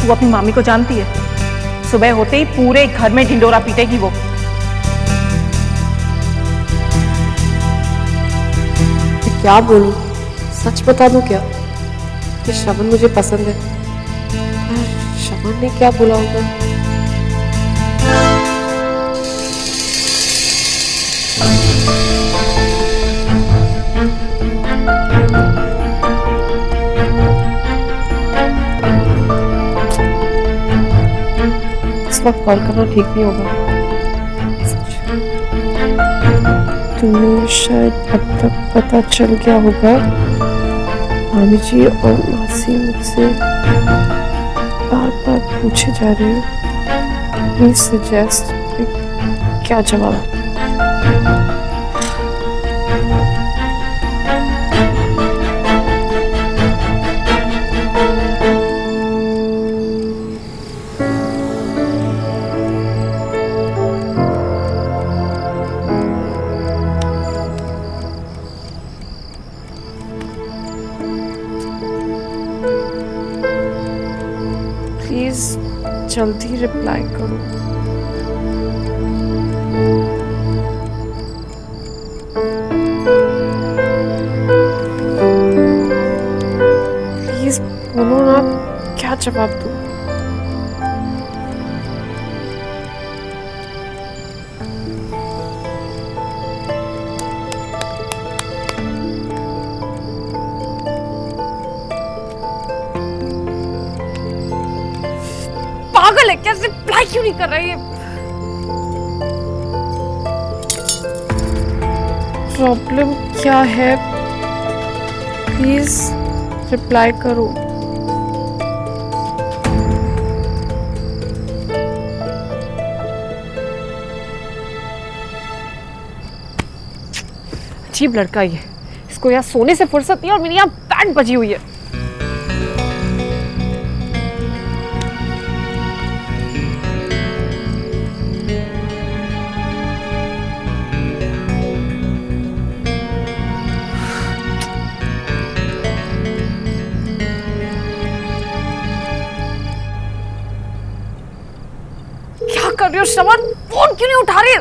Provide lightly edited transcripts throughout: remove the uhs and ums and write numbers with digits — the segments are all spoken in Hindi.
तू अपनी मामी को जानती है? सुबह होते ही पूरे घर में ढिंडोरा पीटेगी वो। क्या बोलूं? सच बता दूं क्या कि श्रवण मुझे पसंद है? श्रवण ने क्या बोला होगा? इस वक्त कॉल करना ठीक नहीं होगा। तुम्हें शायद अब तक पता चल गया होगा, मामी जी और मासी मुझसे बार बार पूछे जा रहे हैं। प्लीज सजेस्ट क्या जवाब? प्लीज जल्दी रिप्लाई करो। प्लीज बोलो ना, क्या जवाब दूं? पागल है क्या? रिप्लाई क्यों नहीं कर रही है? प्रॉब्लम क्या है? प्लीज रिप्लाई करो। अजीब लड़का ये, इसको यहाँ सोने से फुर्सत नहीं और मेरी यहाँ बैंड बजी हुई है। क्या कर रही हो श्रवण? फोन क्यों नहीं उठा रही?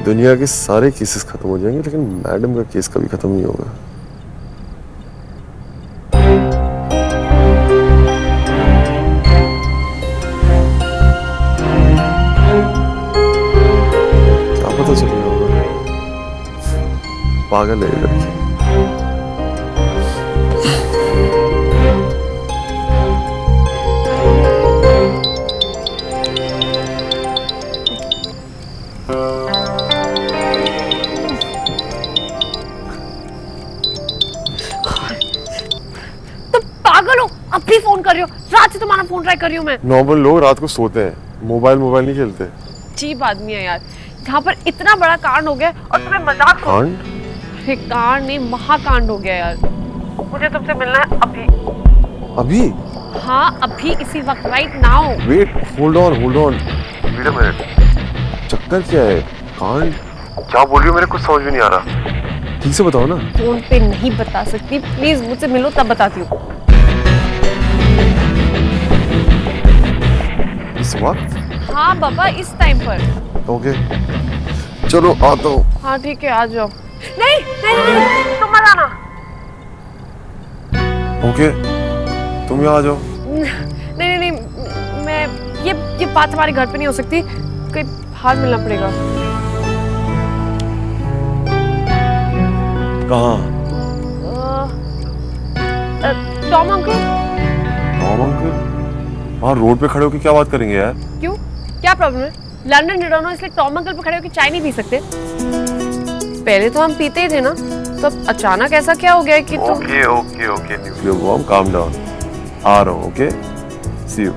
दुनिया के सारे केसेस खत्म हो जाएंगे लेकिन मैडम का केस कभी खत्म नहीं होगा। क्या पता चल गया होगा? पागल है ये लड़की। पागल हो? अब भी फोन कर रही हो? रात से तुम्हारा फोन ट्राई कर रही हूँ मैं। नॉर्मल लोग रात को सोते हैं, मोबाइल नहीं खेलते। अजीब आदमी है यार। यहाँ पर इतना बड़ा कांड हो गया और तुम्हें मजाक। कांड? अरे कांड नहीं, महाकांड हो गया यार। मुझे तुमसे मिलना है अभी। अभी? हाँ अभी, इसी वक्त, right now. Wait, hold on wait a minute. चक्कर क्या है? कांड? क्या बोल रही हो? मेरे कुछ समझ में नहीं आ रहा। ठीक से बताओ ना। फोन पे नहीं बता सकती, प्लीज मुझसे मिलो तब बताती हूँ। इस वक्त? हाँ बाबा, इस टाइम पर। ओके चलो आता हूँ। हाँ ठीक है, आ जाओ। नहीं नहीं नहीं, तुम मत आना। ओके तुम यहाँ आ जाओ। नहीं नहीं नहीं, मैं ये बात हमारे घर पे नहीं हो सकती, कहीं बाहर मिलना पड़ेगा। कहाँ? Tom uncle. Tom uncle? वहाँ रोड पे खड़े होकर क्या बात करेंगे यार? क्यों, क्या प्रॉब्लम है? लंदन रिटर्न हो इसलिए टॉम अंकल पे खड़े होकर चाय नहीं पी सकते? पहले तो हम पीते ही थे ना, मतलब अचानक ऐसा क्या हो गया कि तुम okay nuclear bomb calm down आ रहा हूँ okay see you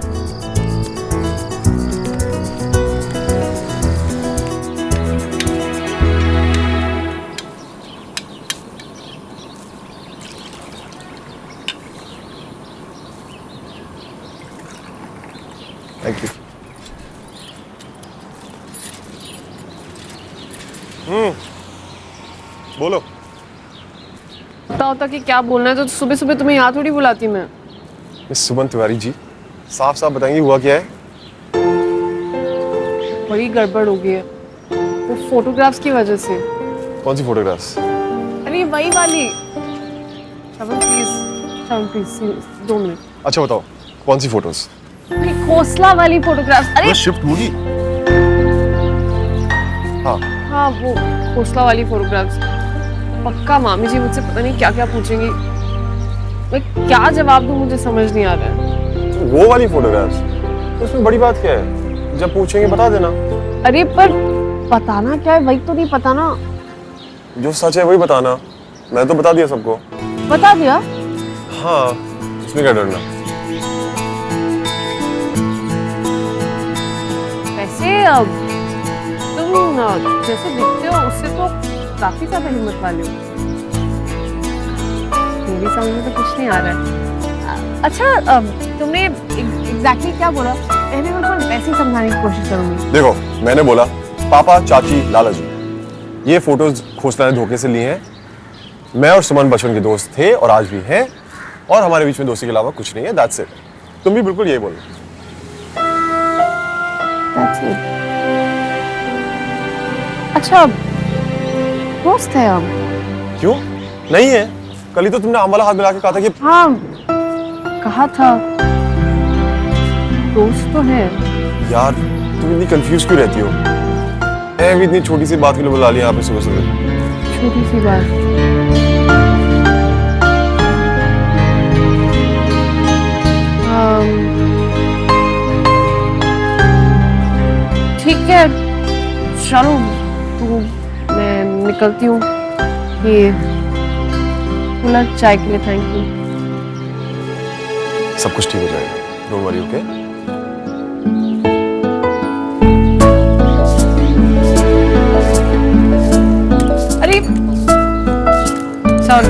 thank you बोलो पता होता कि क्या बोलना है तो सुबह सुबह तुम्हें यहाँ थोड़ी बुलाती मैं। मिस सुमन तिवारी जी साफ साफ बताएंगे हुआ क्या है बड़ी गड़बड़ हो गई है वो फोटोग्राफ्स की वजह से। कौन सी फोटोग्राफ्स अरे वही वाली। श्रवण प्लीज 2 मिनट। अच्छा बताओ कौन सी फोटोज अरे खोसला वाली फोटोग्राफ्स। अरे शिफ्ट होगी हाँ हाँ वो खोसला वाली फोटोग्राफ्स। पक्का मामी जी मुझसे पता नहीं क्या क्या पूछेंगी। मैं क्या जवाब दूं मुझे समझ नहीं आ रहा है। वो वाली फोटोग्राफ्स तो उसमें बड़ी बात क्या है जब पूछेंगे बता देना। अरे पर बताना क्या है वही तो नहीं पता ना। जो सच है वही बताना मैं तो बता दिया सबको। बता दिया। हाँ इसमें क्या डरना। वैसे तुम जैसे दिखते हो उससे तो काफी ज्यादा हिम्मत वाले हो। मेरी समझ में तो कुछ नहीं आ रहा है। अच्छा तुमने एग्जैक्टली क्या बोला? मैंने उनको वैसे ही समझाने की कोशिश करूंगी। देखो मैंने बोला पापा चाची लाला जी ये फोटोज खोसला ने धोखे से लिए हैं। मैं और सुमन बचपन के दोस्त थे और आज भी हैं और हमारे बीच में दोस्ती के अलावा कुछ नहीं है। That's it. तुम भी बिल्कुल यही बोलो। That's it. अच्छा दोस्त है हम। क्यों नहीं है कल ही तो तुमने आम वाला हाथ मिला के कहा था कि हाँ कहा था दोस्त तो है। यार तुम इतनी कंफ्यूज क्यों रहती हो। मैं भी इतनी छोटी सी बात के लिए बुला लिया आपने सुबह सुबह। छोटी सी बात। ठीक है चलो तो मैं निकलती हूँ। ये कूलर चाय के लिए थैंक यू। सब कुछ ठीक हो जाएगा डोंट वरी ओके। अरे सॉरी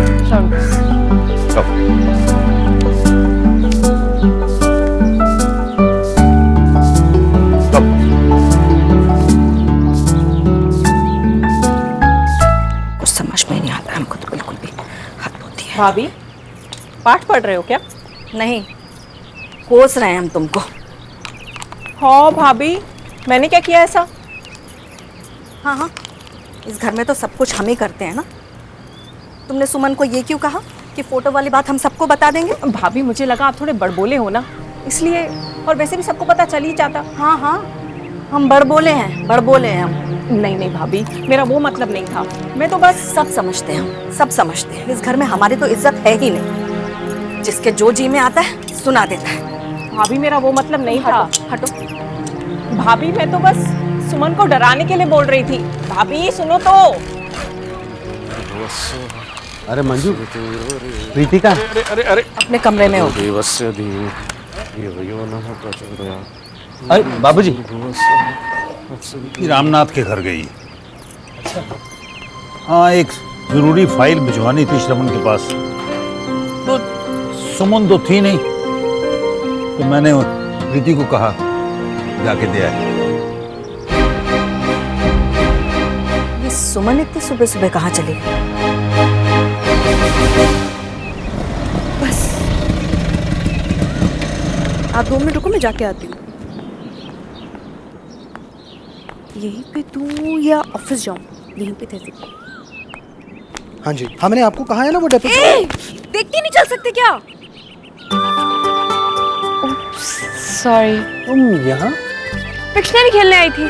भाभी पाठ पढ़ रहे हो क्या? नहीं कोस रहे हैं हम तुमको। हाँ भाभी मैंने क्या किया ऐसा? हाँ इस घर में तो सब कुछ हम ही करते हैं ना। तुमने सुमन को ये क्यों कहा कि फोटो वाली बात हम सबको बता देंगे? भाभी मुझे लगा आप थोड़े बड़बोले हो ना इसलिए और वैसे भी सबको पता चल ही जाता। हाँ हम बड़बोले हैं हम। नहीं भाभी मेरा वो मतलब नहीं था। मैं तो बस सब समझते हैं हम सब समझते हैं। इस घर में हमारी तो इज्जत है ही नहीं। जिसके जो जी में आता है सुना देता है। भाभी मेरा वो मतलब नहीं था। हटो भाभी मैं तो बस सुमन को डराने के लिए बोल रही थी। भाभी सुनो तो। अरे मंजू प्रीतिका अरे अपने कमरे में हो। अरे बाबूजी रामनाथ के घर गई। हाँ एक जरूरी फाइल भिजवानी थी श्रवण के पास तो सुमन तो थी नहीं तो मैंने प्रीति को कहा जाके दे आए। ये सुमन इतनी सुबह सुबह कहाँ चली गई? बस आप 2 मिनट रुको मैं जाके आती हूँ। यहीं पे तू या ऑफिस जाऊँ? यहीं पे थे। हाँ जी हाँ मैंने आपको कहा है ना वो डेपो। देखती नहीं चल सकते क्या? सॉरी तुम यहाँ पिक्शनरी खेलने आई थी।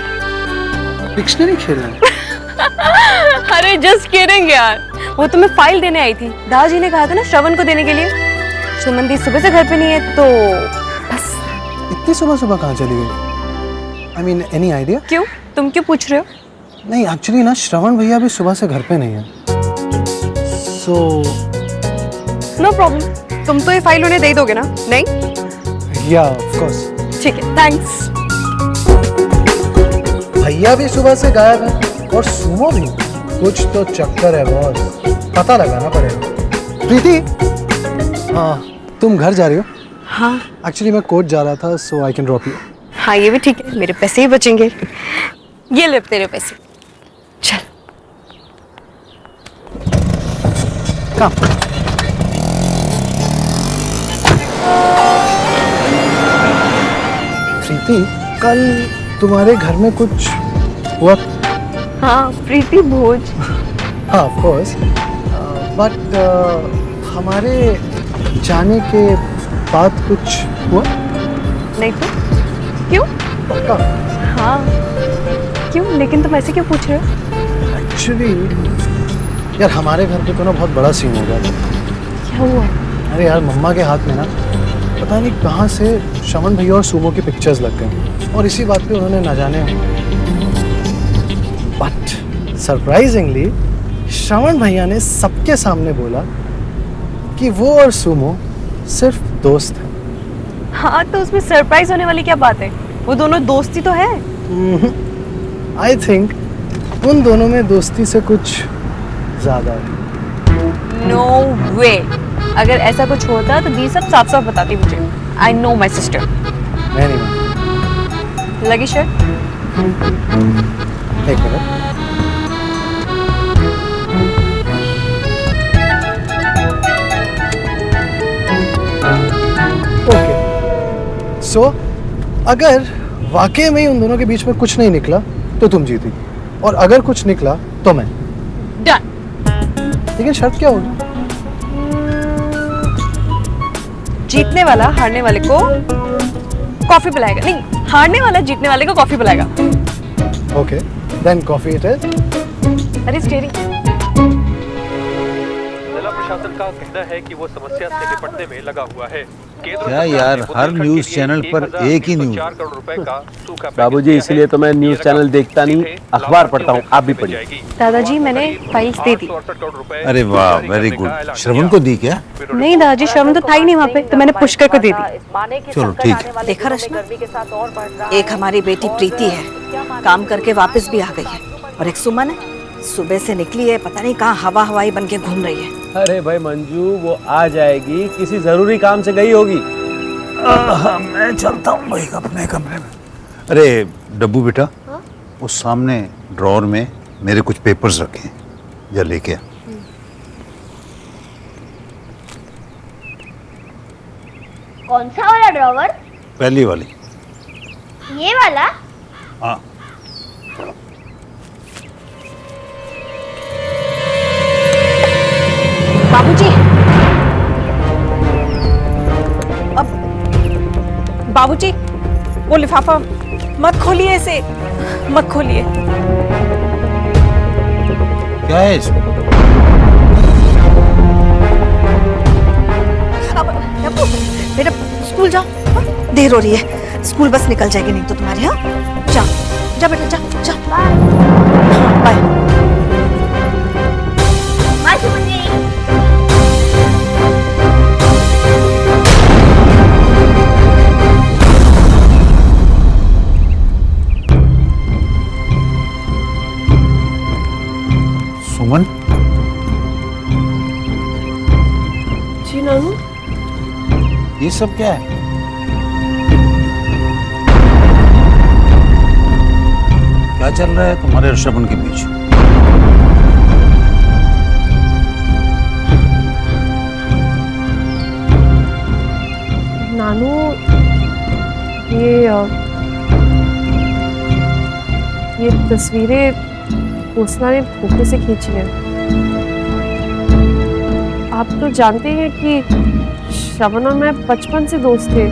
डिक्शनरी खेलना? अरे जस्ट किडिंग यार। वो तो मैं फाइल देने आई थी। दादाजी ने कहा था ना श्रवण को देने के लिए। सुमन दी सुबह से घर पे नहीं है तो बस। इतनी सुबह सुबह कहाँ चली गई? I mean any idea? क्यों तुम क्यों पूछ रहे हो? नहीं एक्चुअली ना श्रवण भैया भी सुबह से घर पे नहीं है। सो नो प्रॉब्लम, तुम तो ये फाइल उन्हें दे दोगे ना? नहीं? या ऑफ कोर्स। ठीक है, थैंक्स। भैया भी सुबह से गायब है और सुमो भी। कुछ तो चक्कर है बॉस, पता लगाना पड़ेगा। प्रीति, हाँ तुम घर जा रही हो? हाँ एक्चुअली मैं कोर्ट जा रहा था, सो आई कैन ड्रॉप यू। हाँ, ये भी ठीक है, मेरे पैसे ही बचेंगे। ये ले तेरे पैसे, चल। कम। प्रीति, कल तुम्हारे घर में कुछ हुआ? हाँ, प्रीति भोज। हाँ ऑफ कोर्स, बट हमारे जाने के बाद कुछ हुआ? नहीं तो क्यों? पक्का? हाँ क्यों, लेकिन तुम ऐसे क्यों पूछ रहे हो? एक्चुअली यार हमारे घर पे तो ना बहुत बड़ा सीन हो गया था। क्या हुआ? अरे यार मम्मा के हाथ में ना पता नहीं कहाँ से श्रवण भैया और सुमो की पिक्चर्स लग गई और इसी बात पे उन्होंने ना जाने, बट सरप्राइजिंगली श्रवण भैया ने सबके सामने बोला कि वो और सुमो सिर्फ दोस्त हैं। हाँ, तो उसमें सरप्राइज होने वाली क्या बात है? वो दोनों दोस्ती तो है। आई थिंक उन दोनों में दोस्ती से कुछ ज्यादा है। नो वे, अगर ऐसा कुछ होता तो दी सब साफ साफ बताती मुझे। I know my sister. मैं नहीं मानता। लगी शर्ट? एक मिनट। ओके, सो अगर वाकई में ही उन दोनों के बीच में कुछ नहीं निकला तो तुम जीती, और अगर कुछ निकला तो मैं। डन। लेकिन शर्त क्या होगी? जीतने वाला हारने वाले को कॉफी पिलाएगा। नहीं, हारने वाला जीतने वाले को कॉफी पिलाएगा। Okay, then coffee it is. अरे स्टीयरिंग। जिला प्रशासन का कहना है कि वो समस्या से निपटने में लगा हुआ है। क्या यार, हर न्यूज़ चैनल पर एक ही न्यूज़। 4 करोड़ रुपए का सूखा बाबूजी, इसलिए तो मैं न्यूज़ चैनल देखता नहीं, अखबार पढ़ता हूँ। आप भी पढ़िए। दादाजी, मैंने फाइल्स दे दी। अरे वाह, वेरी गुड। श्रवण को दी क्या? नहीं दादाजी, श्रवण तो था ही नहीं वहाँ पे, तो मैंने पुष्कर को दे दी। चलो ठीक है। देखा रश्मि, एक हमारी बेटी प्रीति है, काम करके वापस भी आ गई है, और एक सुमन है, सुबह से निकली है, पता नहीं कहाँ हवा हवाई बन के घूम रही है। अरे भाई मंजू, वो आ जाएगी, किसी जरूरी काम से गई होगी। मैं चलता हूँ भाई अपने कमरे में। अरे डब्बू बेटा, उस सामने ड्रॉअर में मेरे कुछ पेपर्स रखे हैं, जा लेके आ। कौन सा वाला ड्रॉवर? पहली वाली। ये वाला? हाँ। बाबूजी, अब बाबूजी, वो लिफाफा मत खोलिए, इसे मत खोलिए। क्या है इसमें? अब बेटा स्कूल जाओ, देर हो रही है, स्कूल बस निकल जाएगी नहीं तो तुम्हारी। हाँ जा जा बेटा, जा जा, बाय। बाय सुमन जी। सुमन? जी नानू। ये सब क्या है? क्या चल रहा है तुम्हारे और श्रवण के बीच? नानू, ये तस्वीरें पोस्ना ने धोखे से खींची हैं। आप तो जानते हैं कि श्रवण और मैं बचपन से दोस्त थे,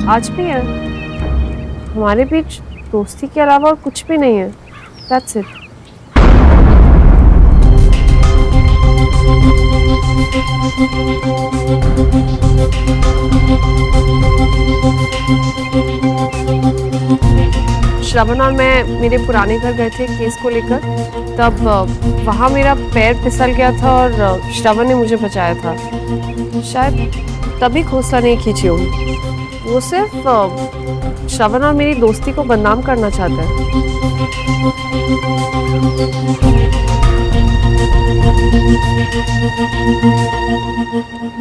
आज भी है। हमारे बीच दोस्ती के अलावा कुछ भी नहीं है। That's it. श्रवण और मैं मेरे पुराने घर गए थे केस को लेकर। तब वहाँ मेरा पैर फिसल गया था और श्रवण ने मुझे बचाया था। शायद तभी खोसला नहीं खींची होगी। वो सिर्फ श्रवण और मेरी दोस्ती को बदनाम करना चाहता है।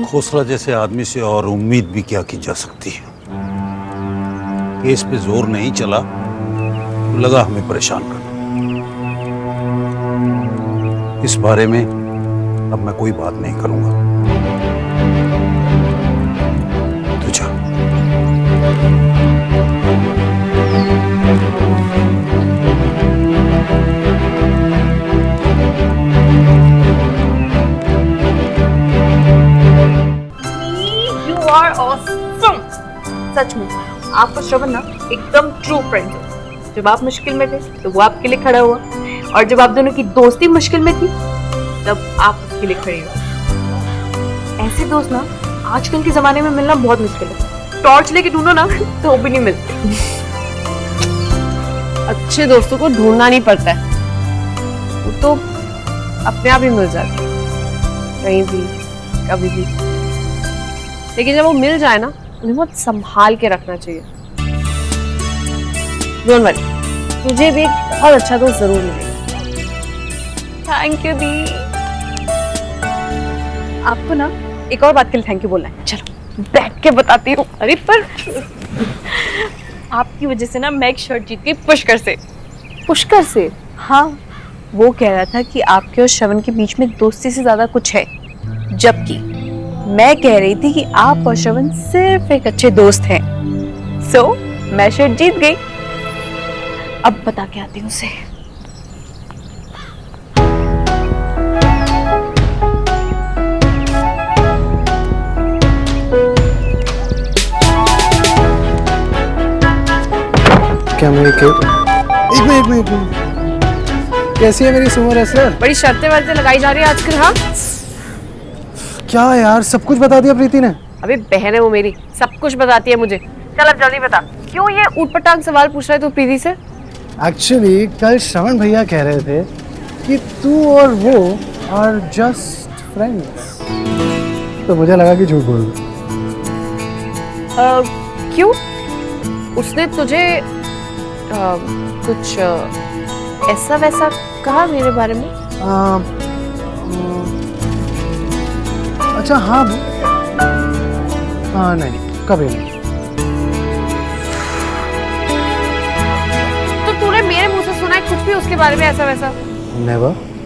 खोसला जैसे आदमी से और उम्मीद भी क्या की जा सकती है। केस पे जोर नहीं चला तो लगा हमें परेशान करना। इस बारे में अब मैं कोई बात नहीं करूंगा। तो जा। You are awesome. सच में आपको श्रवण ना एकदम ट्रू फ्रेंड है। जब आप मुश्किल में थे तो वो आपके लिए खड़ा हुआ, और जब आप दोनों की दोस्ती मुश्किल में थी तब आप उसके लिए खड़े हुए। ऐसे दोस्त ना आजकल के जमाने में मिलना बहुत मुश्किल है। टॉर्च लेके ढूंढो ना तो वो भी नहीं मिलते। अच्छे दोस्तों को ढूंढना नहीं पड़ता है, वो तो अपने आप ही मिल जाते हैं, कहीं भी कभी भी। लेकिन जब वो मिल जाए ना, उन्हें बहुत संभाल के रखना चाहिए। डोंट वरी, तुझे भी एक बहुत अच्छा दोस्त जरूर मिलेगा। थैंक यू दी। आपको ना एक और बात के लिए थैंक यू बोलना है। चलो बैठ के बताती हूँ। अरे पर आपकी वजह से ना मैं एक शर्ट जीत गई पुष्कर से। पुष्कर से? हाँ, वो कह रहा था कि आपके और श्रवण के बीच में दोस्ती से ज्यादा कुछ है, जबकि मैं कह रही थी कि आप और श्रवण सिर्फ एक अच्छे दोस्त हैं। सो मैं शर्ट जीत गई। अब बता के आती हूँ उसे। क्या मैं एक मिनट कैसी है मेरी सुमो रेसलर? बड़ी शर्तें वर्तें लगाई जा रही है आजकल। हाँ क्या यार, सब कुछ बता दिया प्रीति ने? अभी बहन है वो मेरी, सब कुछ बताती है मुझे। चल अब जल्दी बता, क्यों ये ऊटपटांग सवाल पूछ रहा है तू प्रीति से? एक्चुअली कल श्रवण भैया कह रहे थे कि तू और वो आर जस्ट फ्रेंड्स, तो मुझे लगा कि झूठ बोल रही। क्यों? उसने तुझे कुछ ऐसा वैसा कहा मेरे बारे में? अच्छा हाँ नहीं, कभी नहीं। तो तूने मेरे मुंह से सुना है कुछ भी उसके बारे में ऐसा वैसा?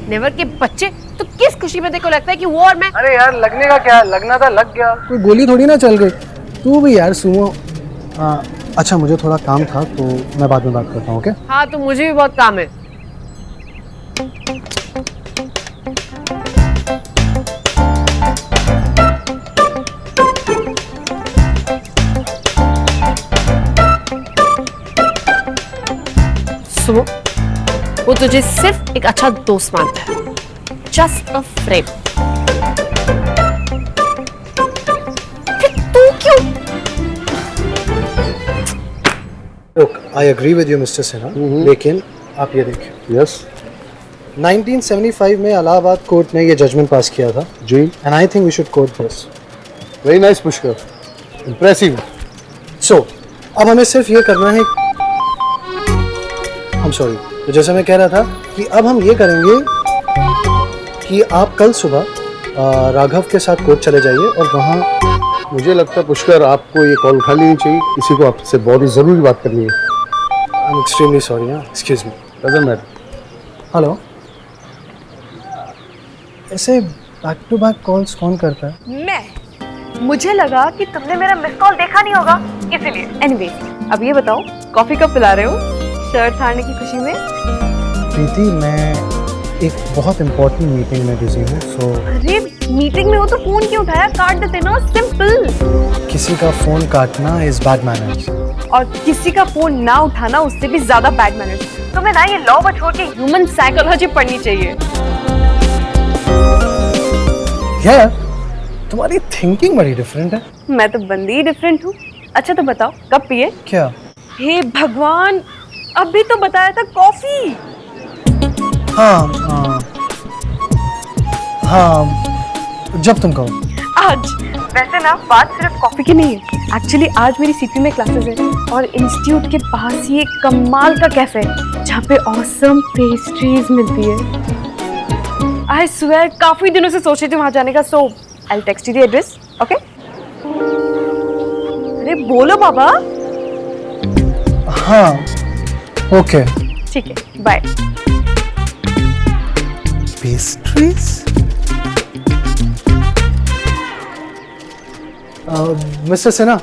नेवर के बच्चे, तो किस खुशी में तेरे को लगता है कि वो और मैं? अरे यार लगने का क्या, लगना था लग गया, कोई गोली थोड़ी ना चल गई। तू भी यार सुमो। अच्छा मुझे थोड़ा काम था तो मैं बाद में बात करता हूँ। ओके? हाँ तो मुझे भी बहुत काम है। सुनो, वो तुझे सिर्फ एक अच्छा दोस्त मानता है, जस्ट अ फ्रेंड। तू क्यों? Look, I agree with you, Mr. Sinha, लेकिन आप ये देखिए। यस 1975 में इलाहाबाद कोर्ट ने ये जजमेंट पास किया था जी, and I think we should quote this. Very nice Pushkar, impressive. So अब हमें सिर्फ ये करना है, I'm sorry, तो जैसे मैं कह रहा था कि अब हम ये करेंगे कि आप कल सुबह राघव के साथ कोर्ट चले जाइए और वहाँ। मुझे लगता है पुष्कर आपको ये कॉल उठा लेनी चाहिए, किसी को आपसे बहुत ही जरूरी बात करनी है। I am extremely sorry. Excuse me. Doesn't matter. Hello, ऐसे बैक टू बैक कॉल्स कौन करता है? मैं, मुझे लगा कि तुमने मेरा मिस कॉल देखा नहीं होगा इसीलिए। एनीवे, अब ये बताओ कॉफी कब पिला रहे हो शर्ट हारने की खुशी में? प्रीति मैं एक बहुत इंपॉर्टेंट मीटिंग में बिजी हूँ, सो। अरे मीटिंग में हो तो फोन क्यों उठाया? काट देते ना, सिंपल। किसी का फोन काटना इज बैड मैनर्स, और किसी का फोन ना उठाना उससे भी ज्यादा बैड मैनर्स। तुम्हें ना ये लॉ को छोड़ के ह्यूमन साइकोलॉजी पढ़नी चाहिए। यार तुम्हारी थिंकिंग बड़ी डिफरेंट है। मैं तो बंदी ही डिफरेंट हूँ। अच्छा तो बताओ कब पिए? क्या? हे भगवान, अभी तो बताया था कॉफी। हाँ हाँ जब तुम कहो। आज वैसे ना बात सिर्फ कॉफी की नहीं है, एक्चुअली आज मेरी सीपी में क्लासेस है और इंस्टीट्यूट के पास ही एक कमाल का कैफे है जहाँ पे ऑसम पेस्ट्रीज मिलती है। आई स्वेयर काफी दिनों से सोच रही थी वहां जाने का, so I will text you the address, okay? अरे बोलो बाबा। हाँ ओके ठीक है, बाय। पेस्ट्रीज? मिस्टर सिन्हा,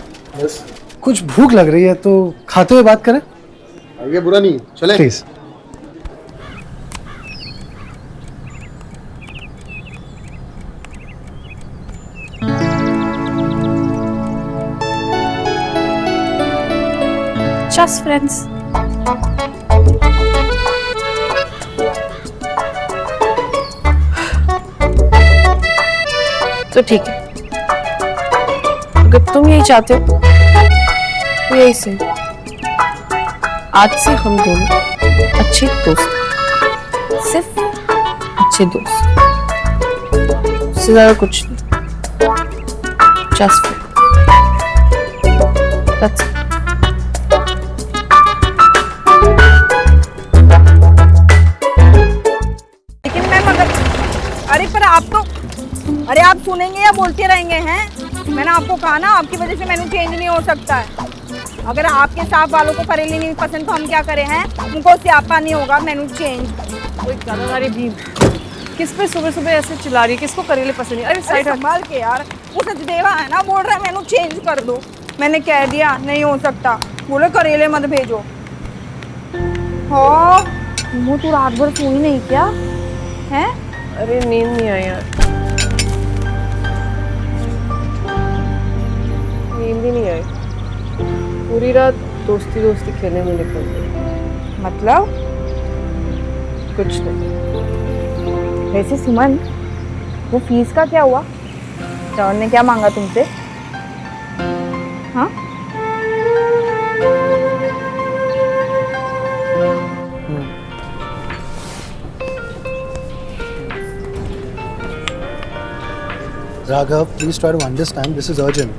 कुछ भूख लग रही है तो खाते हुए बात करें? आगे बुरा नहीं, चले प्लीज। Just friends. तो ठीक है, अगर तुम यही चाहते हो तो यही से आज से हम दोनों अच्छे दोस्त, सिर्फ अच्छे दोस्त, उससे ज्यादा कुछ नहीं। Just friends. That's it. लेकिन मैम अगर अरे पर आप तो अरे आप सुनेंगे या बोलते रहेंगे हैं? मैंने आपको कहा ना आपकी वजह से मेनू चेंज नहीं हो सकता है। अगर आपके साफ वालों को करेली नहीं पसंद तो हम क्या करें हैं? उनको स्यापा नहीं होगा मेनू चेंज। कोई करेला भीम किस पे सुबह सुबह ऐसे चिल्ला रही है? किसको करेले पसंद नहीं? अरे साइड संभाल के यार, वो सचदेवा है ना, बोल रहा है मेनू चेंज कर दो। मैंने कह दिया नहीं हो सकता, बोले करेले मत भेजो। हाँ मुँह तू रात भर सोई नहीं क्या है? अरे नींद नहीं आई यार, नींद ही नहीं आई। पूरी रात दोस्ती दोस्ती खेलने में निकल गई। मतलब कुछ नहीं। वैसे सुमन, वो फीस का क्या हुआ? श्रवण ने क्या मांगा तुमसे? हाँ Raghav, please try to understand, this is urgent.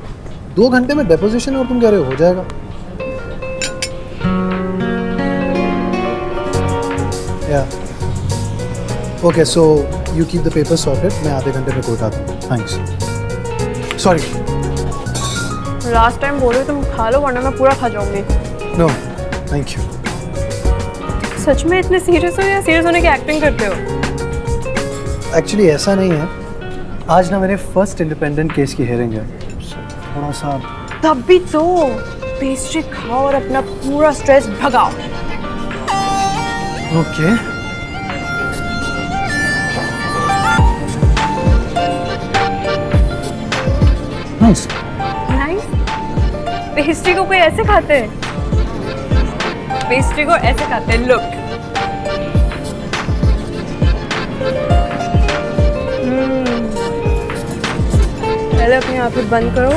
2 घंटे में डेपोजिशन और तुम कह रहे हो जाएगा? या okay, so you keep the paper sorted, मैं आधे घंटे में कोर्ट आता हूँ। थैंक्स। सॉरी। लास्ट टाइम बोले तुम खा लो वरना मैं पूरा खा जाऊंगी। No thank you. सच में इतने सीरियस हो या सीरियस होने की एक्टिंग करते हो? एक्चुअली ऐसा नहीं है, आज ना मेरे फर्स्ट इंडिपेंडेंट केस की हियरिंग है, थोड़ा सा। तब भी तो पेस्ट्री खाओ और अपना पूरा स्ट्रेस भगाओ। Okay nice. नाइस? पेस्ट्री को कोई ऐसे खाते हैं? पेस्ट्री को ऐसे खाते हैं, लुक। पहले अपनी आंखें बंद करो,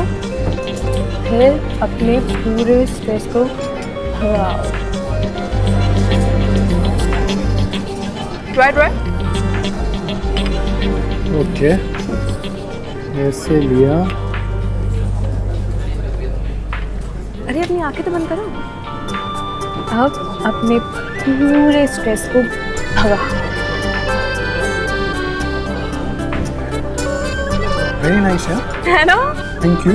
फिर अपने पूरे स्ट्रेस को भगाओ। Try try. ओके ऐसे लिया। अरे अपनी आंखें तो बंद करो। अब अपने पूरे स्ट्रेस को भगाओ। वेरी नाइस है ना? Thank you.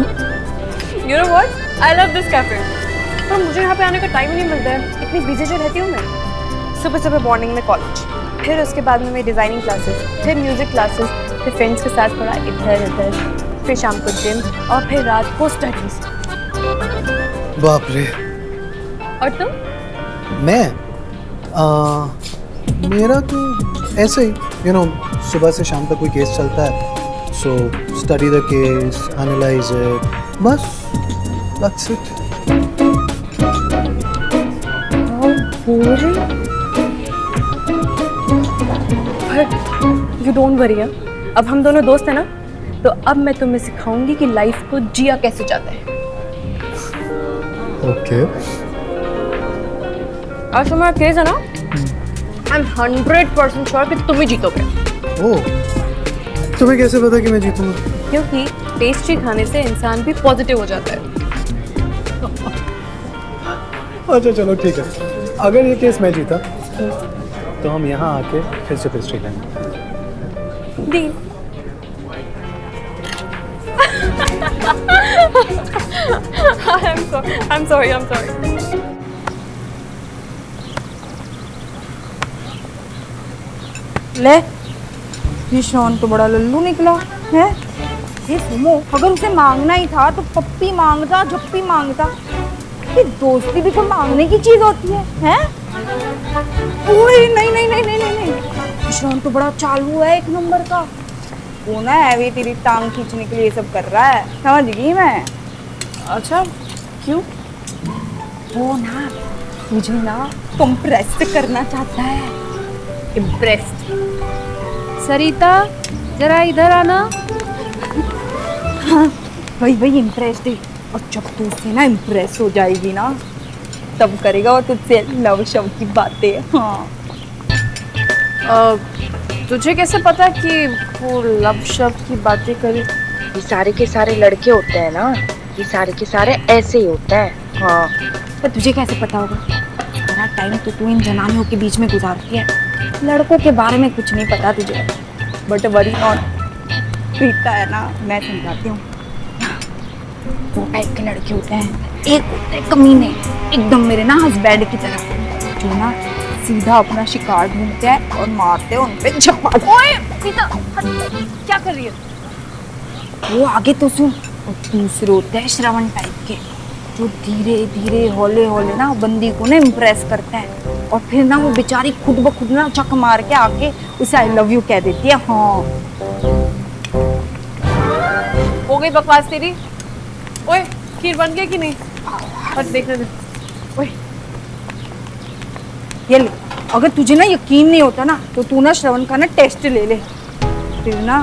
You know what? I love this cafe. पर मुझे यहाँ पे आने का टाइम ही नहीं मिलता है, इतनी बिजी जो रहती हूँ मैं। सुबह सुबह मॉर्निंग में कॉलेज, फिर उसके बाद में मेरी डिज़ाइनिंग क्लासेस, फिर म्यूजिक क्लासेस, फिर फ्रेंड्स के साथ थोड़ा इधर उधर, फिर शाम को जिम और फिर रात को स्टडीज। बाप रे। और तुम? मैं मेरा तो ऐसे ही, यू नो, सुबह से शाम तक कोई केस चलता है, so study the case, analyse it, बस that's it. You don't worry, अब हम दोनों दोस्त हैं ना, तो अब मैं तुम्हें सिखाऊंगी कि लाइफ को जिया कैसे जाता है। ओके। आज तुम्हारा केस है ना, आई एम 100% श्योर कि तुम ही जीतोगे। ओह, तुम्हें कैसे पता कि मैं जीतूंगा? क्योंकि पेस्ट्री खाने से इंसान भी पॉजिटिव हो जाता है। अच्छा चलो ठीक है, अगर ये केस मैं जीता तो हम यहाँ आके फिर से पेस्ट्री खाएंगे। डील। I'm sorry. ले, ये शॉन तो बड़ा लल्लू निकला है। ये सुमो, अगर उसे मांगना ही था तो पप्पी मांगता, झप्पी मांगता। ये दोस्ती भी कोई मांगने की चीज होती है, हैं? ओए नहीं। शॉन तो बड़ा चालू है, एक नंबर का। वो ना है तेरी टांग खींचने के लिए ये सब कर रहा है, समझ गई मैं। अच्छा, क्यों? वो ना मुझे ना कंप्रेस करना चाहता है। इम्प्रेस्ड। सरिता, जरा इधर आना। हाँ, वही इम्प्रेस्ड है। और जब तू उससे ना इम्प्रेस हो जाएगी ना, तब करेगा वो तुझसे लव शव की बातें। हाँ। तुझे कैसे पता कि वो लव शब्द की बातें करे? ये सारे के सारे लड़के होते हैं ना, ये सारे के सारे ऐसे ही होते हैं। हाँ, पर तुझे कैसे पता होगा? सारा टाइम तो तू इन जनानियों के बीच में गुजारती है, लड़कों के बारे में कुछ नहीं पता तुझे। बट वरी नॉट, प्रीता है ना, मैं समझाती हूँ। दो टाइप के लड़के होते हैं, एक होते हैं कमीने, एकदम मेरे ना हस्बैंड की तरह, जो ना सीधा अपना शिकार ढूंढते हैं और मारते हैं उन पे झपट। ओए प्रीता, क्या कर रही है? वो आगे तो सुन। और दूसरे होते हैं श्रवण टाइप के, जो धीरे धीरे हौले हौले ना बंदी को ना इम्प्रेस करते हैं, और फिर ना वो बेचारी खुद ब खुद ना चक मार के आके उसे आई लव यू कह देती है। हाँ, हो गई बकवास तेरी। ओए, खीर बन गई कि नहीं? और देखने दे। ओए, ये ले, अगर तुझे ना यकीन नहीं होता ना, तो तू ना श्रवण का ना टेस्ट ले ले, फिर ना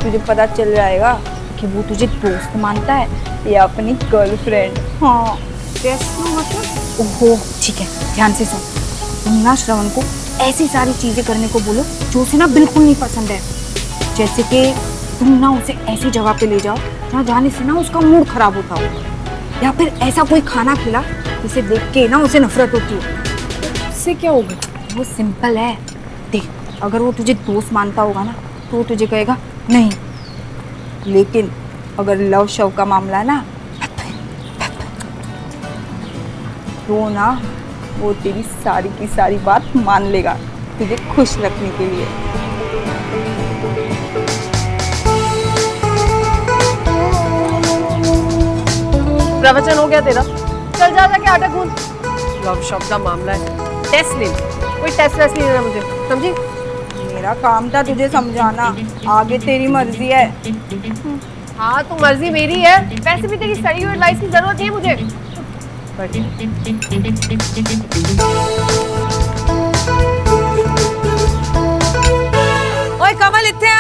तुझे पता चल जाएगा कि वो तुझे दोस्त मानता है या अपनी गर्लफ्रेंड। हाँ, टेस्ट मतलब? ओहो, ठीक है, ध्यान से सुन। तुम ना श्रवण को ऐसी सारी चीजें करने को बोलो जो उसे ना बिल्कुल नहीं पसंद है। जैसे कि तुम ना उसे ऐसी जगह पे ले जाओ जहाँ जाने से ना उसका मूड खराब होता हो, या फिर ऐसा कोई खाना खिला जिसे देख के ना उसे नफरत होती हो। इससे क्या होगा? वो सिंपल है। देख, अगर वो तुझे दोस्त मानता होगा ना, तो वो तुझे कहेगा नहीं, लेकिन अगर लव शव का मामला है ना, तो ना वो तेरी सारी की सारी बात मान लेगा तुझे खुश रखने के लिए। प्रवचन हो गया तेरा, चल जा जाके आटा गूंद। लव शॉप का मामला है, टेस्ट ले। कोई टेस्ट वेस्ट नहीं देना मुझे, समझी? मेरा काम था तुझे समझाना, आगे तेरी मर्जी है। हाँ, तो मर्जी मेरी है, वैसे भी तेरी सही हुई एडवाइस की जरूरत नहीं है मुझे। ओए कमल, इतने आ।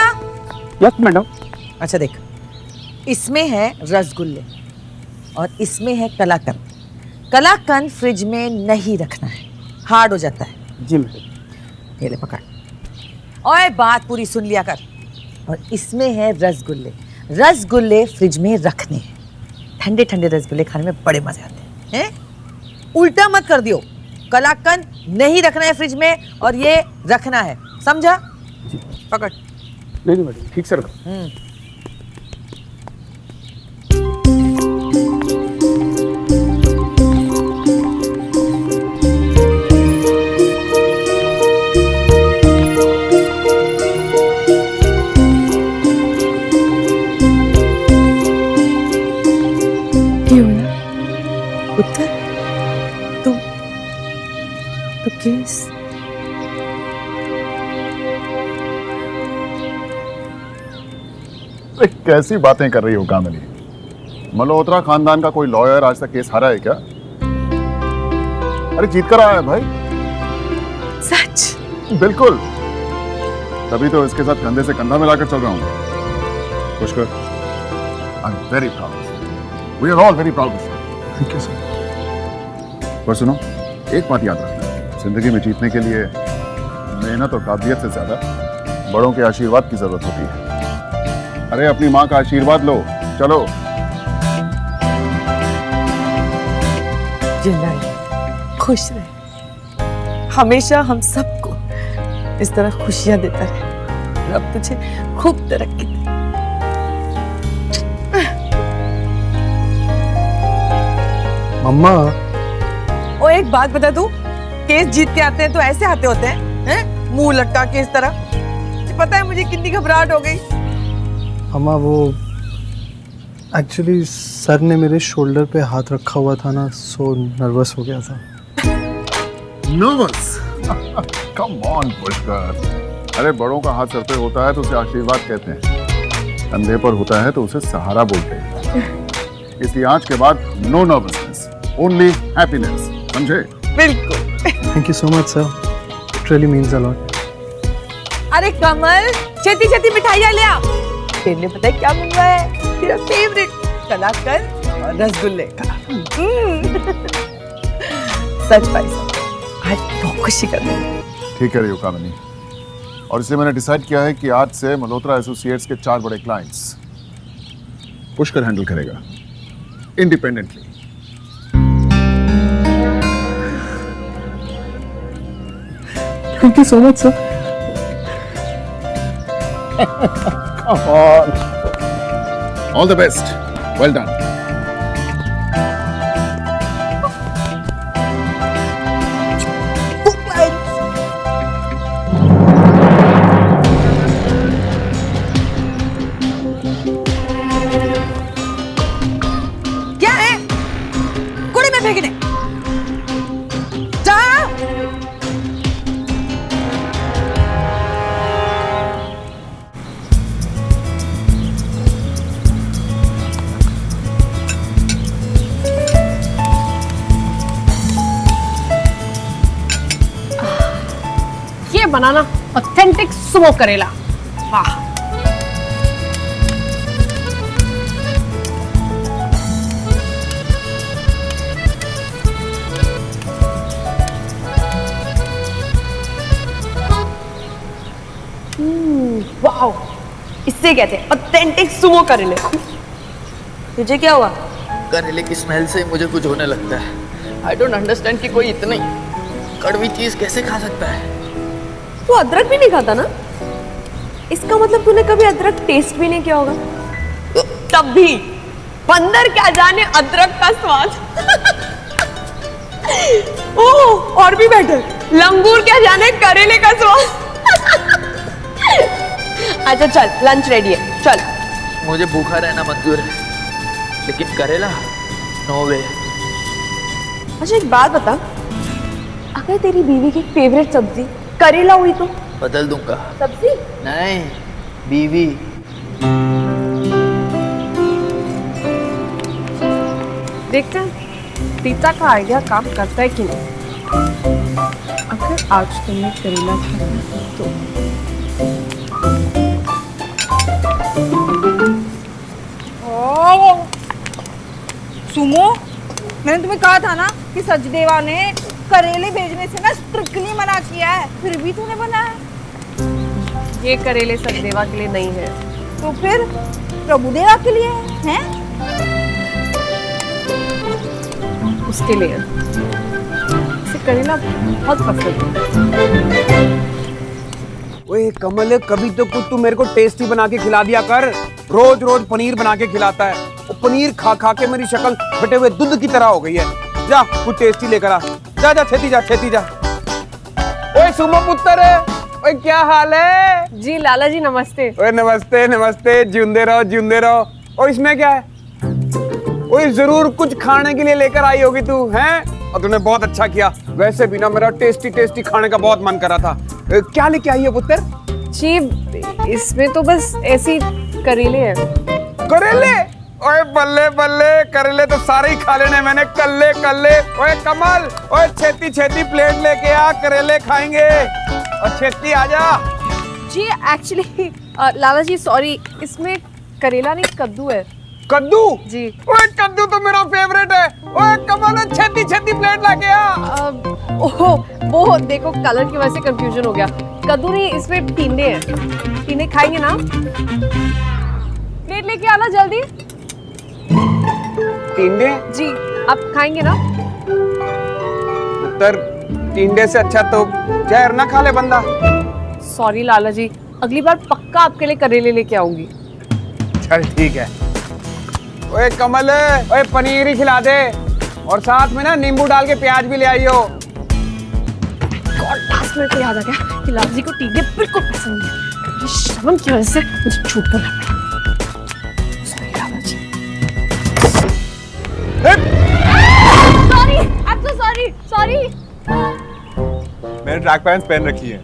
Yes madam. अच्छा देख, इसमें है रसगुल्ले और इसमें है कलाकंद। कलाकंद फ्रिज में नहीं रखना है, हार्ड हो जाता है। जी मैडम। ये ले पकड़। ओए बात पूरी सुन लिया कर। और इसमें है रसगुल्ले। रसगुल्ले फ्रिज में रखने हैं, ठंडे ठंडे रसगुल्ले खाने में बड़े मजे आते हैं। उल्टा मत कर दियो, कलाकंद नहीं रखना है फ्रिज में और ये रखना है, समझा? पकड़। नहीं मैडम, ठीक से रखो। उत्तर तुम तो केस कैसी बातें कर रही हो कामिनी? मल्होत्रा खानदान का कोई लॉयर आज तक केस हारा है क्या? अरे जीत कर आया है भाई। सच? बिल्कुल, तभी तो इसके साथ कंधे से कंधा मिलाकर चल रहा हूँ। Pushkar, I am very proud. We are all very proud. Thank you sir. पर सुनो, एक बात याद रखना, जिंदगी में जीतने के लिए मेहनत और काबिलियत से ज्यादा बड़ों के आशीर्वाद की जरूरत होती है। अरे अपनी माँ का आशीर्वाद लो, चलो। जिंदा रहे, खुश रहे, हमेशा हम सबको इस तरह खुशियां देता रहे। रब तुझे खूब तरक्की दे। मम्मा, ओ एक बात बता तू, केस जीत के आते हैं तो ऐसे आते होते हैं, मुंह लटका के इस तरह? पता है मुझे कितनी घबराहट हो गई। मम्मा वो एक्चुअली सर ने मेरे शोल्डर पे हाथ रखा हुआ था ना, सो नर्वस हो गया था। नर्वस? Come on Pushkar. अरे बड़ों का हाथ सर पे होता है तो उसे आशीर्वाद कहते हैं, कंधे पर होता है तो उसे सहारा बोलते हैं। इसलिए आज के बाद नो नर्वसनेस, ओनली हैप्पीनेस, समझे? बिल्कुल। Thank you so much sir, it really means a lot. अरे कमल, छेती छेती मिठाइयाँ ले आ। तेरे पता है क्या मंगवाया है? तेरा फेवरेट कलाकंद और रसगुल्ले का। सच भाई साहब, आज बहुत खुशी कर रही हूँ। ठीक है कामिनी, और इसलिए मैंने डिसाइड किया है कि आज से मल्होत्रा एसोसिएट्स के 4 बड़े क्लाइंट्स पुष्कर हैंडल करेगा, independently. Thank you so much sir. Come on. All the best. Well done. क्या है? कूड़े में फेंकने? जा। ये बनाना ऑथेंटिक सुमो करेला। वाह। वाओ, इससे कहते हैं ऑथेंटिक सुमो करेले। तुझे क्या हुआ? करेले की स्मेल से मुझे कुछ होने लगता है। आई डोंट अंडरस्टैंड कि कोई इतनी कड़वी चीज कैसे खा सकता है। तू अदरक भी नहीं खाता ना? इसका मतलब तूने कभी अदरक टेस्ट भी नहीं किया होगा। तब भी बंदर क्या जाने अदरक का स्वाद। ओह, और भी बेटर, लंगूर क्या जाने करेले का स्वाद। अच्छा चल, लंच रेडी है, चल। मुझे भूखा रहना मंजूर है, लेकिन करेला नो वे। अच्छा एक बात बता, अगर तेरी बीवी की फेवरेट सब्जी करेला हुई तो? बदल दूंगा। सब्जी नहीं, बीवी। देखते हैं पिता का आइडिया काम करता है कि नहीं। अगर आज तुमने करेला खाया तो सुमो, मैंने तुम्हें कहा था ना कि सचदेवा ने करेले भेजने से ना स्ट्रिक्टली मना किया है, फिर भी तूने बनाया। ये करेले सचदेवा के लिए नहीं है। तो फिर प्रभुदेवा के लिए हैं? उसके लिए। इसे करेला बहुत पसंद है। ओए कमल, कभी तो कुछ तू मेरे को टेस्टी बना के खिला दिया कर। रोज रोज पनीर बना के खिलाता है। वो पनीर खा खा के मेरी शक्ल फटे हुए दूध की तरह हो गई है। जा कुछ टेस्टी लेकर आ। जा जा, छेती जा, छेती जा। ओए सुमो पुत्र, ओए क्या हाल है? जी लाला जी नमस्ते। ओए नमस्ते नमस्ते, जिंदे रहो जिंदे रहो। और इसमें क्या है? ओए जरूर कुछ खाने के लिए लेकर आई होगी तू, हैं? और तूने बहुत अच्छा किया। वैसे भी ना मेरा टेस्टी टेस्टी खाने का बहुत मन कर रहा था। क्या लेके आई है पुत्र? जी इसमें तो बस ऐसी करेले हैं। करेले? ओए बल्ले बल्ले, करेले तो सारे ही खा लेने मैंने, कल्ले कल्ले। ओए कमल, ओए छेती छेती प्लेट लेके आ, करेले खाएंगे। और छेती आजा। जी एक्चुअली लाला जी सॉरी, इसमें करेला नहीं कद्दू है। कद्दू जी। ओए कद्दू तो मेरा फेवरेट है। ओए कमल छेती छेती प्लेट लाके आ। ओह वो देखो कलर की वजह से कंफ्यूजन हो गया। कद्दू नहीं, इसमें टिंडे हैं। टिंडे खाएंगे ना? प्लेट लेके आना जल्दी। टिंडे? जी, आप खाएंगे ना? उत्तर टिंडे से अच्छा तो जहर ना खा ले बंदा। सॉरी लाला जी, अगली बार पक्का आपके लिए करेले लेके आऊंगी। चल ठीक है। ओए कमल, ओए पनीर ही खिला दे और साथ में ना नींबू डाल के प्याज भी ले आइयो। लास्ट मिनट पे याद आ गया कि लाला जी को टिंडे बिल्कुल पसंद नहीं है। श्रवण की वजह से मुझे झूठ बोलना पड़ा। Sorry Lala ji. Sorry, I am so sorry, sorry. मैंने ट्रैक पैंट्स पहन रखी है।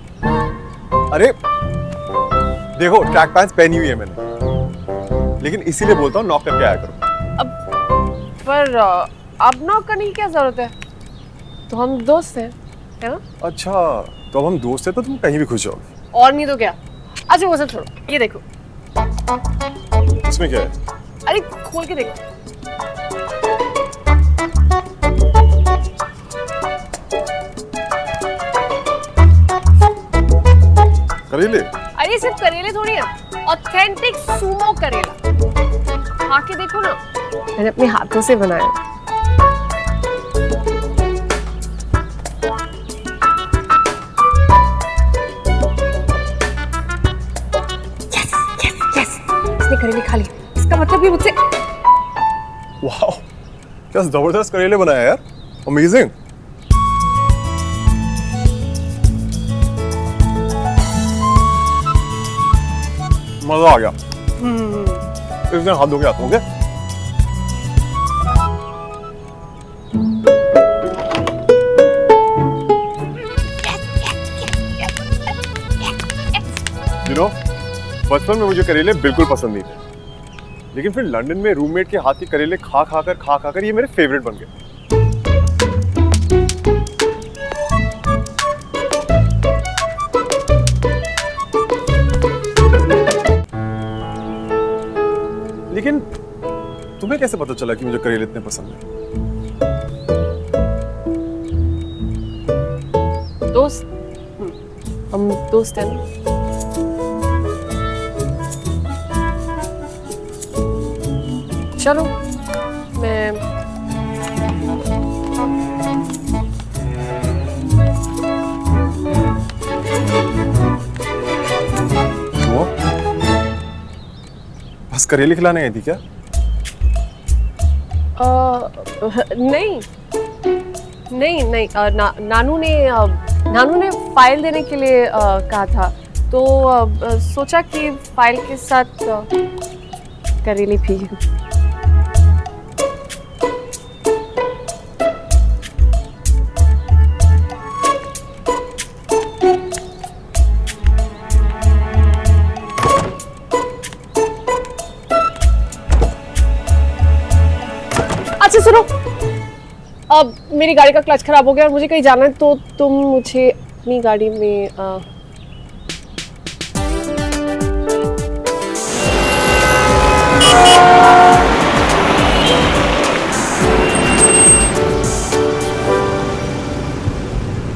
अरे देखो, ट्रैक पैंट्स पहनी हुई है मैंने, लेकिन इसीलिए बोलता हूँ नॉक करके आया करो। पर अब नॉक करने की क्या जरूरत है? तो हम दोस्त हैं, है ना? अच्छा, तो अब हम दोस्त हैं तो तुम कहीं भी खुश हो। और नहीं तो क्या। अच्छा वो सब छोड़ो, ये देखो। इसमें क्या है? अरे खोल के देखो। करेले? अरे सिर्फ करेले थोड़ी है, ऑथेंटिक सूमो करेला। खा के देखो ना, मैंने अपने हाथों से बनाया। यस, इसने करेले खा लिए। इसका मतलब भी मुझसे। वाह, क्या जबरदस्त करेले बनाया यार, अमेजिंग। मजा आ गया। इस दिन हाथ धो के आता हूँ। बचपन में मुझे करेले बिल्कुल पसंद नहीं थे, लेकिन फिर लंदन में रूममेट के हाथ के करेले खा खाकर ये मेरे फेवरेट बन गए। लेकिन तुम्हें कैसे पता चला कि मुझे करेले इतने पसंद है? दोस्त, हम दोस्त हैं ना। चलो मैं बस करेले खिलाने आई थी क्या? नहीं नहीं नहीं, नानू ने फाइल देने के लिए कहा था, तो सोचा कि फाइल के साथ करेले भी। अच्छा सुनो, अब मेरी गाड़ी का क्लच खराब हो गया और मुझे कहीं जाना है, तो तुम मुझे अपनी गाड़ी में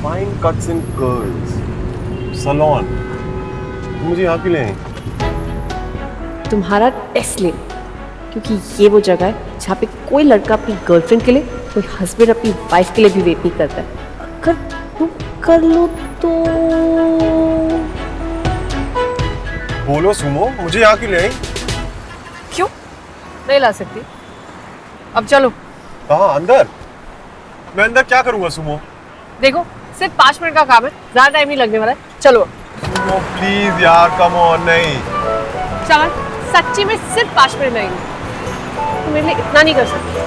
fine cuts and curls salon, मुझे यहाँ क्यों ले आई? तुम्हारा टेस्ट ले, क्योंकि ये वो जगह है जहाँ पे कोई लड़का अपनी गर्लफ्रेंड के लिए, कोई हस्बैंड अपनी वाइफ के लिए भी वेट नहीं करता है। अगर तुम कर लो तो बोलो सुमो, मुझे यहाँ क्यों ले आई? क्यों नहीं ला सकती? अब चलो। कहाँ? अंदर? मैं अंदर क्या करूँगा सुमो? देखो सिर्फ 5 मिनट का काम है, ज्यादा टाइम नहीं लगने वाला है। चलो सुमो प्लीज यार, कम ऑन। नहीं चमन, सच्ची में सिर्फ 5 मिनट लगेंगे, तुम मेरे लिए इतना नहीं कर सकते।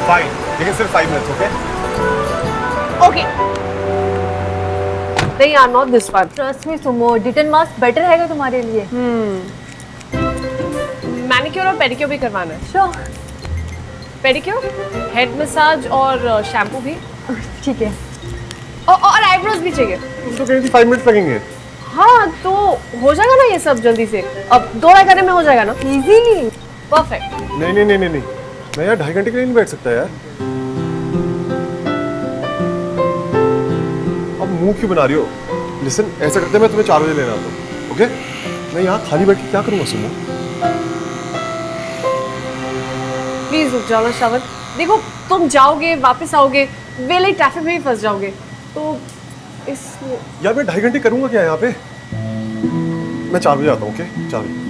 फाइन, लेकिन सिर्फ 5 minutes, okay? Okay. They are not this one. Trust me Sumo, detan mask better रहेगा तुम्हारे लिए। मैनिक्योर और पेडिक्योर भी करवाना है। श्योर। पेडिक्योर, हेड मसाज और शैम्पू भी। ठीक है। और आईब्रोज भी चाहिए। तुम तो कह रही थी 5 मिनट्स लगेंगे। हाँ तो हो जाएगा ना ये सब जल्दी से, अब 2 घंटे में हो जाएगा ना इजीली। परफेक्ट। नहीं नहीं नहीं नहीं नहीं, मैं यार 2.5 घंटे के लिए नहीं बैठ सकता यार। अब मुंह क्यों बना रही हो? लिसन, ऐसा करते मैं तुम्हें 4 बजे लेना आता हूँ, ओके? मैं यहाँ खाली बैठ के क्या करूँगा सुनो? प्लीज रुक जाओ ना श्रवण, देखो तुम जाओगे वापस आओगे, वेले ट्रैफिक में भी फंस जाओगे, तो इसलिए यार मैं 2.5 घंटे करूँगा क्या यहाँ पे? मैं 4 बजे आता हूँ, ओके? 4 बजे।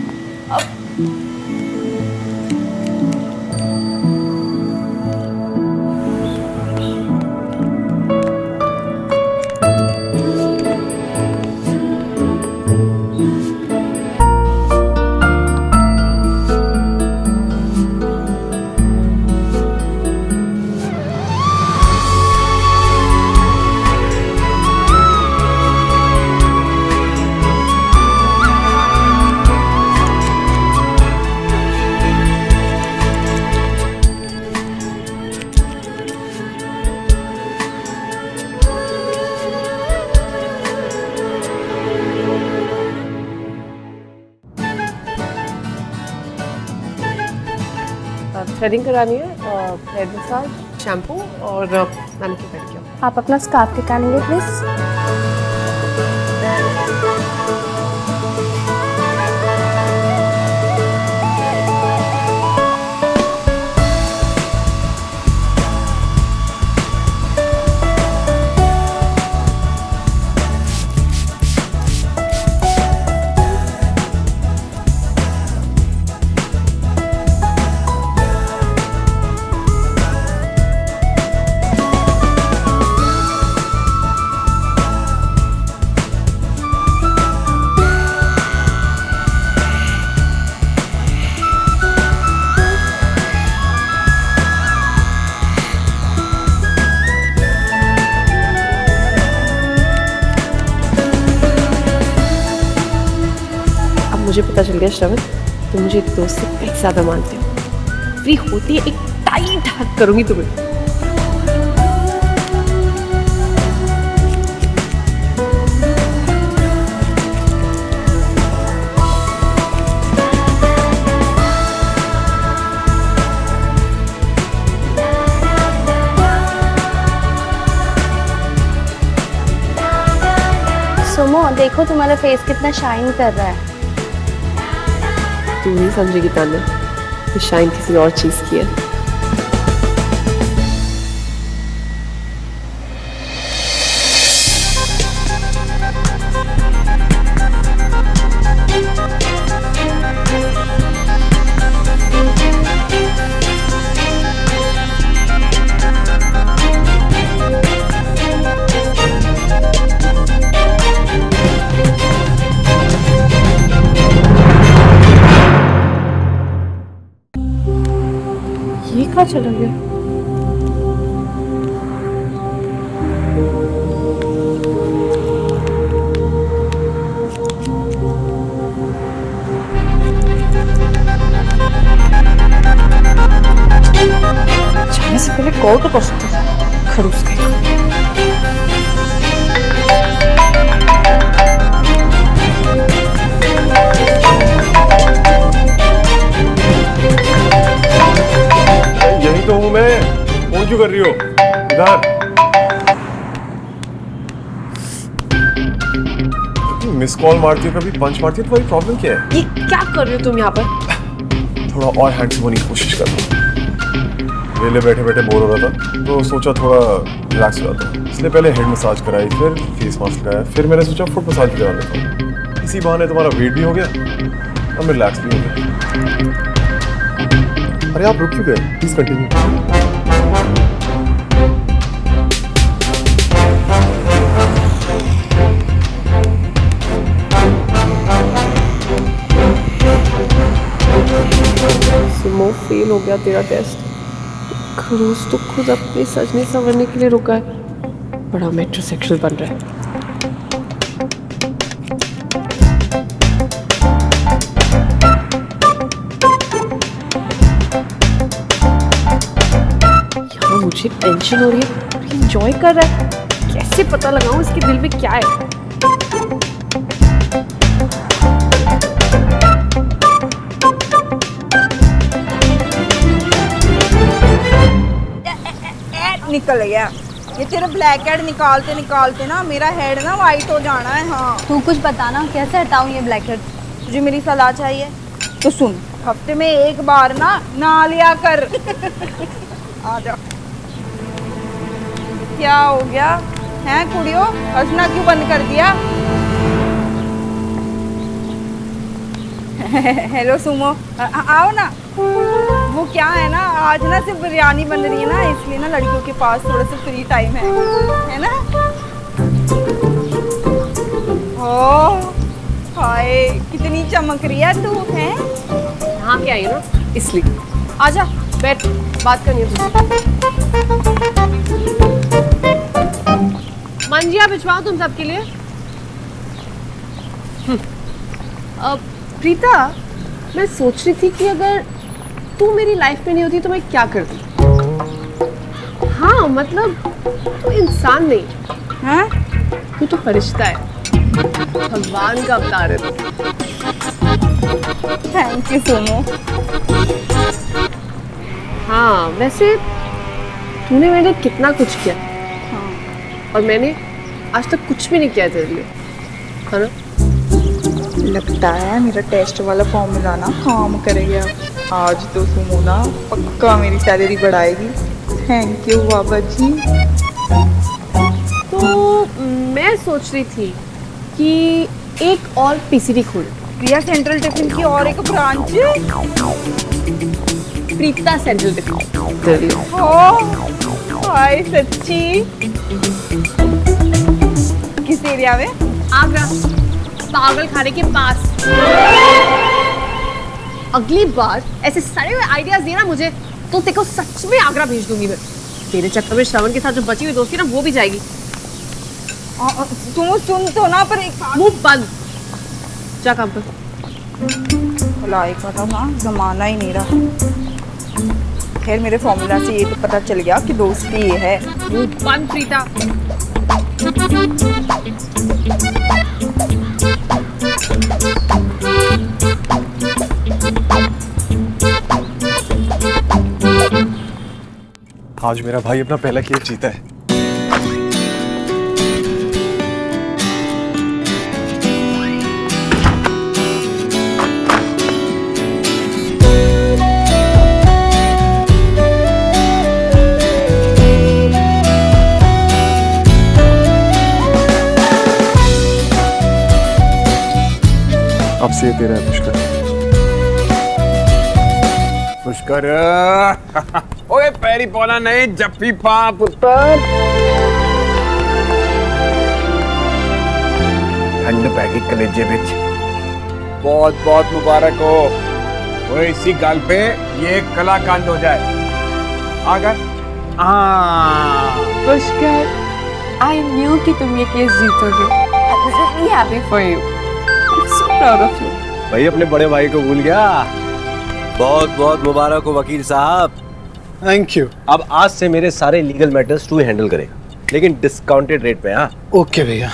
थ्रेडिंग करानी है, हेयर मसाज, शैम्पू और मैनिक्योर पेडिक्योर। आप अपना स्कार्फ निकालेंगे प्लीज। मुझे पता चल गया श्रवण, तुम मुझे एक दोस्त से कहीं ज़्यादा मानते हो। फ्री होती है एक टाइट हक करूंगी तुम्हें। सुमो देखो तुम्हारा फेस कितना शाइन कर रहा है। तू नहीं समझेगी तान्या, ये शाइन किसी और चीज की है। ये कहाँ चला गया? जाने से पहले कॉल तो कर सकते थे, खड़ूस गई। यही तो हूँ मैं, फोन क्यों कर रही हो? इधर मिस कॉल मारती हो, कभी पंच मारती हो, तुम्हारी प्रॉब्लम क्या है? ये क्या कर रहे हो तुम यहाँ पर? थोड़ा और हैंडसम होने की कोशिश कर रहा हूँ। वेले बैठे बैठे बोर हो रहा था, तो सोचा थोड़ा रिलैक्स हो जाता हूँ, इसलिए पहले हेड मसाज कराई, फिर फेस मास्क लगाया, फिर मैंने सोचा फुट मसाज भी करा लेता हूँ। इसी बहाने तुम्हारा वेट भी हो गया और मैं रिलैक्स भी हो गया। अरे आप रुक क्यों गए? Please continue. सुमो, फेल हो गया तेरा टेस्ट। खरूस तो खुद अपने सजने संवरने के लिए रुका है, बड़ा मेट्रोसेक्सुअल बन रहा है। यहाँ मुझे टेंशन हो रही है, एंजॉय कर रहा है, कैसे पता लगाऊं इसके दिल में क्या है? निकल गया। ये तेरा ब्लैक हेड निकालते निकालते ना मेरा हेड ना वाइट हो जाना है। हाँ तू कुछ बताना कैसे हटाऊं ये ब्लैक हेड। तुझे मेरी सलाह चाहिए तो सुन, हफ्ते में एक बार ना नहा लिया कर। आ जा। क्या हो गया है कुड़ियों, हंसना क्यों बंद कर दिया? हेलो सुमो, आओ ना। वो क्या है ना, आज ना सिर्फ बिरयानी बन रही है ना, इसलिए ना लड़कियों के पास थोड़ा सा फ्री टाइम है ना। ओह हाय, कितनी चमक रही है तू है। यहाँ के आई ना इसलिए। आजा बैठ, बात करनी है तुझसे। मंजिया भिजवाओ तुम सबके लिए। प्रीता, मैं सोच रही थी कि अगर तू मेरी लाइफ में नहीं होती तो मैं क्या करती। हाँ मतलब तू इंसान नहीं, हाँ तू तो फरिश्ता है, भगवान का अवतार है। थैंक यू सोमो। हाँ वैसे तूने मेरे कितना कुछ किया। हाँ। और मैंने आज तक कुछ भी नहीं किया तेरे लिए, है ना? लगता है मेरा टेस्ट वाला फॉर्मूला ना काम करेगा। आज तो सुमो ना पक्का मेरी सैलरी बढ़ाएगी। थैंक यू बाबा जी। तो मैं सोच रही थी कि एक और पीसीडी खोल। प्रिया सेंट्रल टिफिन की और एक ब्रांच। Preeta central tiffin. हाय सच्ची। किस एरिया में? आगरा, पागल खाने के पास। अगली बार ऐसे सड़े हुए आइडियाज देना मुझे तो तेरे को सच में आगरा भेज दूंगी मैं। तेरे चक्कर में श्रवण के साथ जो बची हुई दोस्ती ना वो भी जाएगी। तुम सुन तो ना, पर एक मुंह बंद, जा काम पर। भलाई का तो ना जमाना ही नहीं रहा। खैर मेरे फॉर्मूला से ये तो पता चल गया कि दोस्ती ये है। मुंह बंद प्रीता। आज मेरा भाई अपना पहला केक जीता है। अब से ये तेरा है पुष्कर। पुष्कर ओए पैरी पौना नहीं जप्पी पा पुत्र। ठंड पैगी कलेजे बिच। बहुत बहुत मुबारक हो। ओए इसी गाल पे ये कलाकांड हो जाए। आगर पुष्कर, I knew कि तुम ये case जीतोगे। I'm really happy for you. I'm so proud of you. भाई अपने बड़े भाई को भूल गया। बहुत बहुत मुबारक हो वकील साहब। Thank you. अब आज से मेरे सारे लीगल मैटर्स तू हैंडल करेगा, लेकिन डिस्काउंटेड रेट पे। हाँ ओके भैया।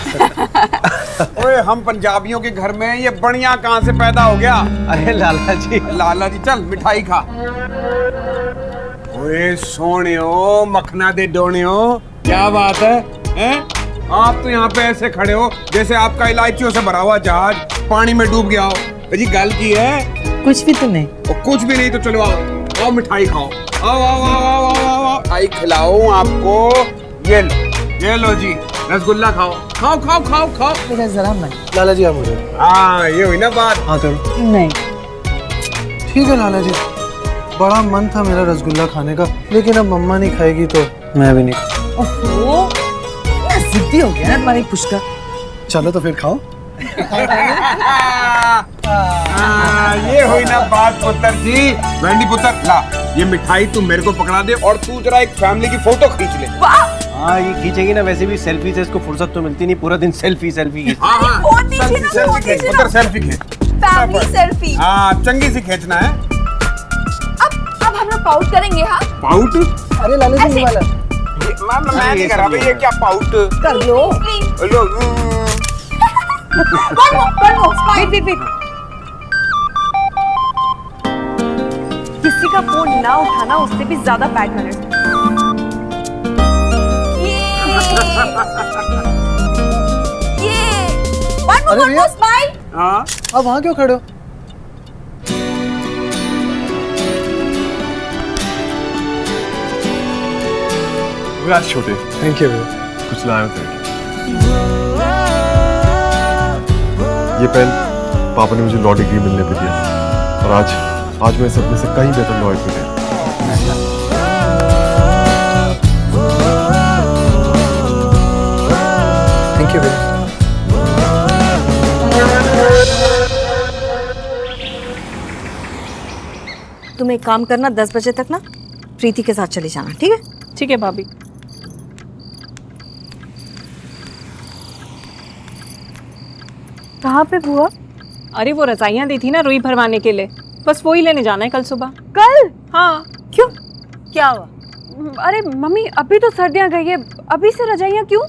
ओए हम पंजाबियों के घर में ये बढ़िया कहाँ से पैदा हो गया? अरे लाला जी। लाला जी चल मिठाई खा। ओए सोनियो मखना दे डोनियो, क्या बात है हैं? आप तो यहाँ पे ऐसे खड़े हो जैसे आपका इलायचियों से भरा हुआ जहाज पानी में डूब गया हो। जी गल की है? कुछ भी तो नहीं। और कुछ भी नहीं तो चलो आओ आओ मिठाई खाओ। आओ आओ आओ आओ आओ आओ आओ मिठाई खिलाऊं आपको। ये लो जी रसगुल्ला खाओ खाओ खाओ खाओ खाओ। मेरा जरा मन। लाला जी आप मुझे। हाँ ये हुई ना बात। हाँ करो। नहीं ठीक है लाला जी, बड़ा मन था मेरा रसगुल्ला खाने का, लेकिन अब मम्मा नहीं खाएगी तो मैं भी नहीं। ओहो जिद्दी हो गया ना तुम्हारी पुष्कर। चलो तो फिर खाओ। ये हुई ना बात पुत्र जी। वेंडी पुत्र ला ये मिठाई तू मेरे को पकड़ा दे और तू जरा एक फैमिली की फोटो खींच ले। हाँ ये खींचेगी ना, वैसे भी सेल्फी से इसको फुर्सत तो मिलती नहीं, पूरा दिन सेल्फी सेल्फी की। सेल्फी खींच पुत्र, सेल्फी खींच। Family selfie. हाँ चंगी सी खींचना है। अब हम लोग पाउट करेंगे। हाँ पाउट? अरे लाला जी वाला मैं नहीं कर रहा भाई, ये क्या पाउट कर लो। लो। किसी का फोन ना उठाना उससे भी ज्यादा बैड मैनर्स। अरे भैया, हाँ आप वहाँ क्यों खड़े हो? आज छोटे थैंक यू भैया। कुछ लाया थे। ये पेन पापा ने मुझे लॉ डिग्री मिलने पे दिया और आज मैं सब में से कहीं बेहतर लॉयर पे गया। थैंक यू भैया। तुम एक काम करना, 10 बजे तक ना प्रीति के साथ चली जाना, ठीक है? ठीक है भाभी। कहाँ पे बुआ? अरे वो रजाइयाँ दी थी ना रुई भरवाने के लिए, बस वो ही लेने जाना है कल सुबह। कल? हाँ। क्यों? क्या हुआ? अरे मम्मी अभी तो सर्दियाँ गई है, अभी से रजाइयाँ क्यों?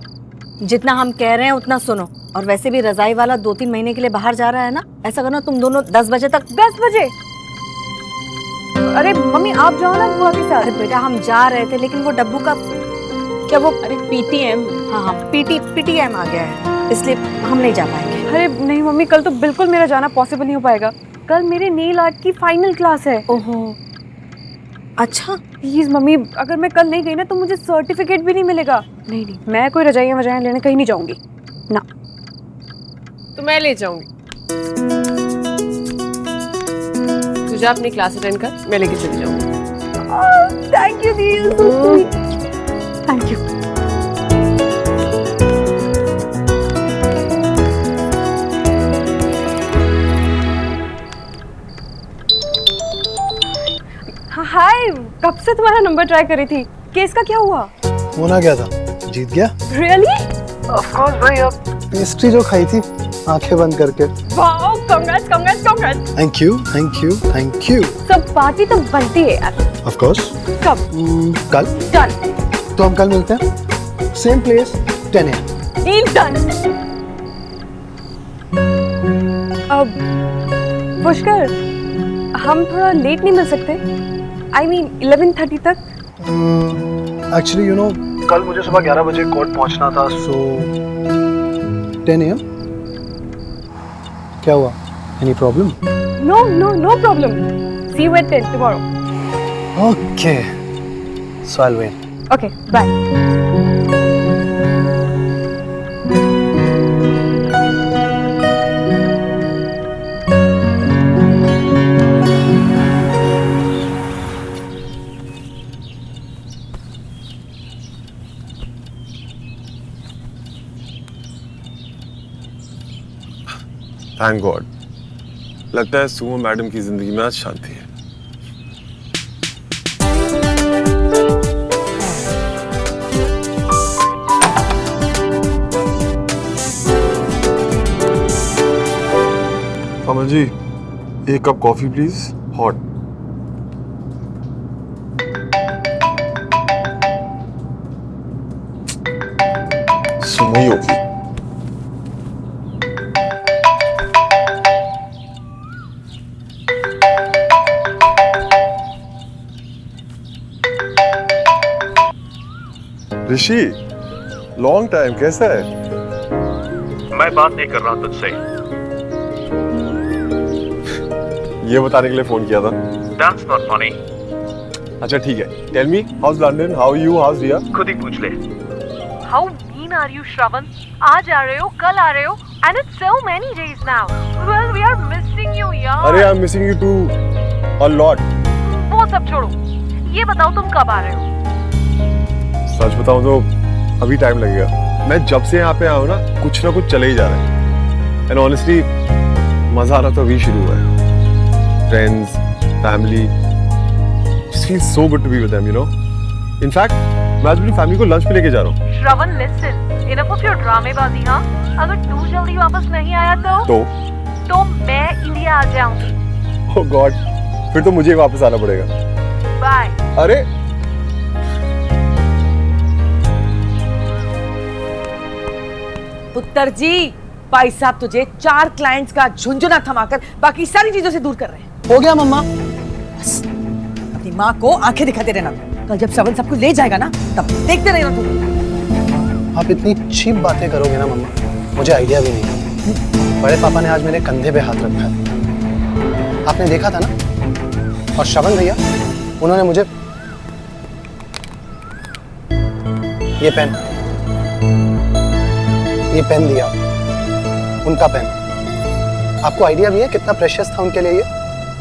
जितना हम कह रहे हैं उतना सुनो। और वैसे भी रजाई वाला 2-3 महीने के लिए बाहर जा रहा है ना, ऐसा करना तुम दोनों 10 बजे तक। 10 बजे? अरे मम्मी आप जाओ ना बुआ के साथ। अरे बेटा हम जा रहे थे लेकिन वो डब्बू का क्या वो अरे पीटीएम। हाँ पीटीएम आ गया है, इसलिए हम नहीं जा पाएंगे। अरे नहीं मम्मी, कल तो बिल्कुल मेरा जाना पॉसिबल नहीं हो पाएगा। कल मेरे नेल आर्ट की फाइनल क्लास है। ओहो अच्छा। प्लीज मम्मी, अगर मैं कल नहीं गई ना तो मुझे सर्टिफिकेट भी नहीं मिलेगा। नहीं मैं कोई रजाइयाँ लेने कहीं नहीं जाऊंगी ना। तो मैं ले जाऊंगी। तुझे अपनी क्लास अटेंड कर, मैं लेके चली जाऊंगी। Thank you di, thank you. Hi, कब से तुम्हारा नंबर ट्राई करी थी। केस का क्या हुआ? होना क्या था, जीत गया। रियली? ऑफ कोर्स भैया। पेस्ट्री जो खाई थी आंखें बंद करके। Wow, congrats congrats congrats. Thank you thank you thank you. सब पार्टी तो बनती है यार। Of course. कब? कल। डन। तो हम कल मिलते हैं, same place 10 AM। Deal done. अब पुष्कर, हम थोड़ा लेट नहीं मिल सकते? I mean 11:30 तक। एक्चुअली यू नो कल मुझे सुबह 11 बजे कोर्ट पहुंचना था, सो 10 AM। क्या हुआ? Any problem? No problem. See you at 10 tomorrow. Okay. So I'll wait. Okay, bye. Thank God, लगता है सुमो मैडम की जिंदगी में आज शांति है। कमल जी, एक कप कॉफी प्लीज, हॉट। सुनो ही होगी। ऋषि, लॉन्ग टाइम, कैसा है? मैं बात नहीं कर रहा तुझसे। ये बताने के लिए फोन किया था। That's not funny. अच्छा ठीक है, tell me, how's London, how you, how's Riya? खुद ही पूछ ले। How mean are you, Shravan? आज आ रहे हो, कल आ रहे हो, and it's so many days now. Well, we are missing you, यार। अरे I am missing you too a lot. वो सब छोड़ो, ये बताओ तुम कब आ रहे हो? सच बताऊं तो अभी टाइम लगेगा। मैं जब से यहाँ पे आया हूँ ना कुछ चले ही जा रहा है। एंड ऑनेस्टली मजा आना तो अभी शुरू हुआ है। Friends, family, just feels so good to be with them, you know. In fact, मैं आज अपनी फैमिली को लंच पे लेके जा रहा हूँ। Shravan, listen, enough of your ड्रामेबाजी, हाँ? अगर तू जल्दी वापस नहीं आया तो मैं इंडिया आ जाऊंगी। Oh God, फिर तो मुझे वापस आना पड़ेगा। बाय। अरे पुत्र जी, भाई साहब तुझे 4 क्लाइंट्स का झुंझुना थमाकर बाकी सारी चीजों से दूर कर रहे हैं। हो गया मम्मा। बस अपनी माँ को आंखें दिखाते रहना। कल जब श्रवण सबको ले जाएगा ना तब देखते रहना तुम। आप इतनी चीप बातें करोगे ना मम्मा, मुझे आइडिया भी नहीं। बड़े पापा ने आज मेरे कंधे पे हाथ रखा है, आपने देखा था ना। और श्रवण भैया, उन्होंने मुझे ये पेन दिया, उनका पेन। आपको आइडिया भी है कितना प्रेशियस था उनके लिए ये?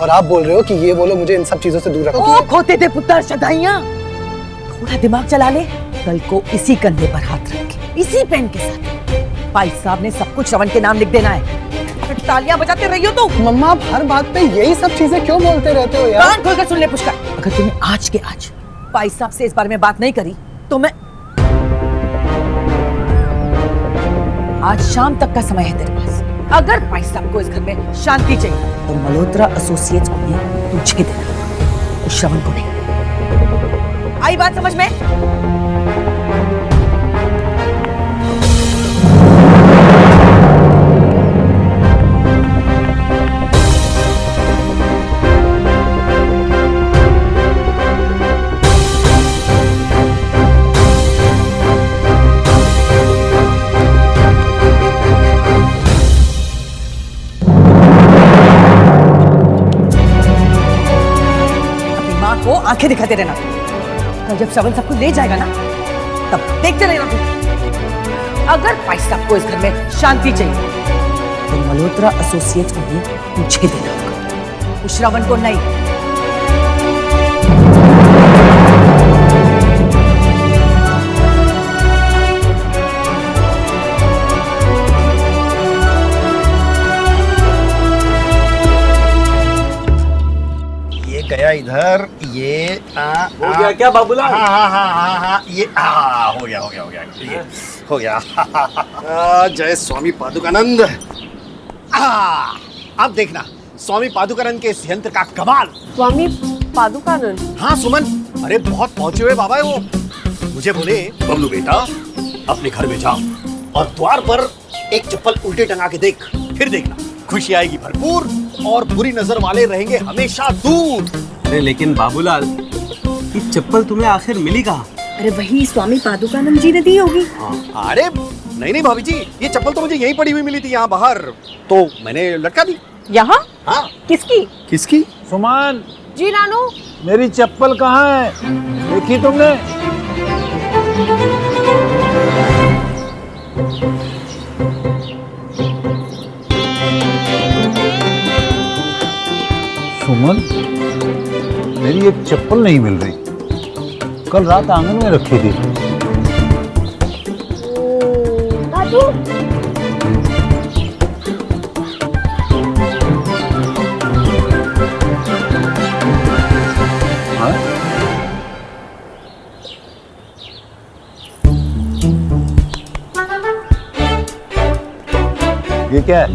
और आप बोल रहे हो कि ये वो लोग मुझे इन सब चीजों से दूर रखो। ओ खोते थे पुत्र शदाइयां, थोड़ा दिमाग चला ले। कल को इसी कंधे पर हाथ रख के, इसी पेन के साथ भाई साहब ने सब कुछ श्रवण के नाम लिख देना है। तालियां बजाते रही हो तो। मम्मा, आप हर बात पे यही सब चीजें क्यों बोलते रहते हो यार? कान खोलकर सुन ले पुष्कर, अगर तूने आज के आज भाई साहब से इस बारे में बात नहीं करी तो मैं आज शाम तक का समय है तेरे पास। अगर भाई साहब को इस घर में शांति चाहिए तो मल्होत्रा एसोसिएट्स को ही पूछ के देना, उस श्रवण को नहीं। आई बात समझ में? आंखें दिखाते रहना। कल जब श्रवण सबको ले जाएगा ना, तब देखते रहना तू। अगर भाई साहब को इस घर में शांति चाहिए तो मल्होत्रा एसोसिएट्स को ही पूछ के देना होगा, उस श्रवण को नहीं। गया इधर, ये हो गया क्या बाबूलाल? हाँ, ये हो गया ये हो गया। जय स्वामी पादुकानंद। अब देखना स्वामी पादुकानंद के इस यंत्र का कमाल। स्वामी पादुकानंद? हाँ सुमन, अरे बहुत पहुंचे हुए बाबा है वो। मुझे बोले बबलू बेटा अपने घर में जाओ और द्वार पर एक चप्पल उल्टे टंगा के देख, फिर देखना खुशी आएगी भरपूर और बुरी नजर वाले रहेंगे हमेशा दूर। अरे लेकिन बाबूलाल, ये चप्पल तुम्हें आखिर मिली कहाँ? अरे वही स्वामी पादुकानंद जी ने दी होगी। अरे नहीं भाभी जी, ये चप्पल तो मुझे यहीं पड़ी हुई मिली थी यहाँ बाहर, तो मैंने लटका दी। यहाँ? हाँ। किसकी? सुमन जी नानू, मेरी चप्पल कहाँ है? देखी तुमने? सुमन, मेरी एक चप्पल नहीं मिल रही। कल रात आंगन में रखी थी। दादू, हाँ? ये क्या है?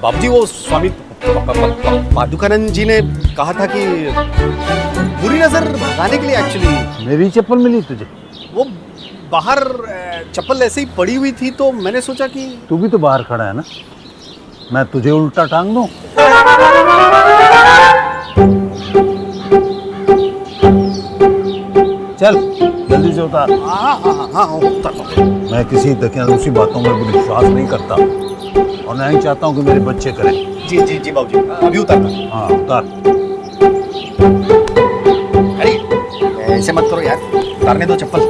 बाबूजी वो स्वामी पादुकानंद जी ने कहा था कि बुरी नजर भगाने के लिए एक्चुअली। मेरी चप्पल मिली तुझे? वो बाहर चप्पल ऐसे ही पड़ी हुई थी तो मैंने सोचा कि तू भी तो बाहर खड़ा है ना, मैं तुझे उल्टा टांग दूं? चल जल्दी से उतार। हाँ उतारता हूं। मैं किसी दकियानूसी बातों में विश्वास नहीं करता और नहीं चाहता हूँ कि मेरे बच्चे करें। जी बाबूजी, अभी उतारता। हाँ उतार। अरे ऐसे मत करो यार, उतारने दो चप्पल।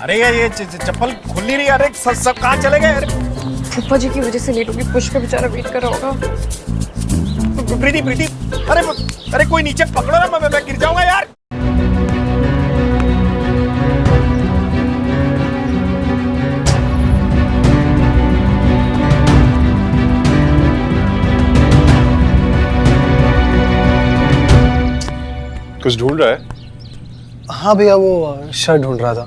अरे ये चप्पल खुल नहीं रही। अरे सब कहाँ चले गए? अरे फूफा जी की वजह से लेट होगी, पुष्कर बेचारा वेट कर रहा होगा। प्रीति, अरे कोई नीचे पकड़ो ना, मैं गिर जाऊंगा यार। कुछ ढूंढ रहा है? हाँ भैया, वो शर्ट ढूंढ रहा था।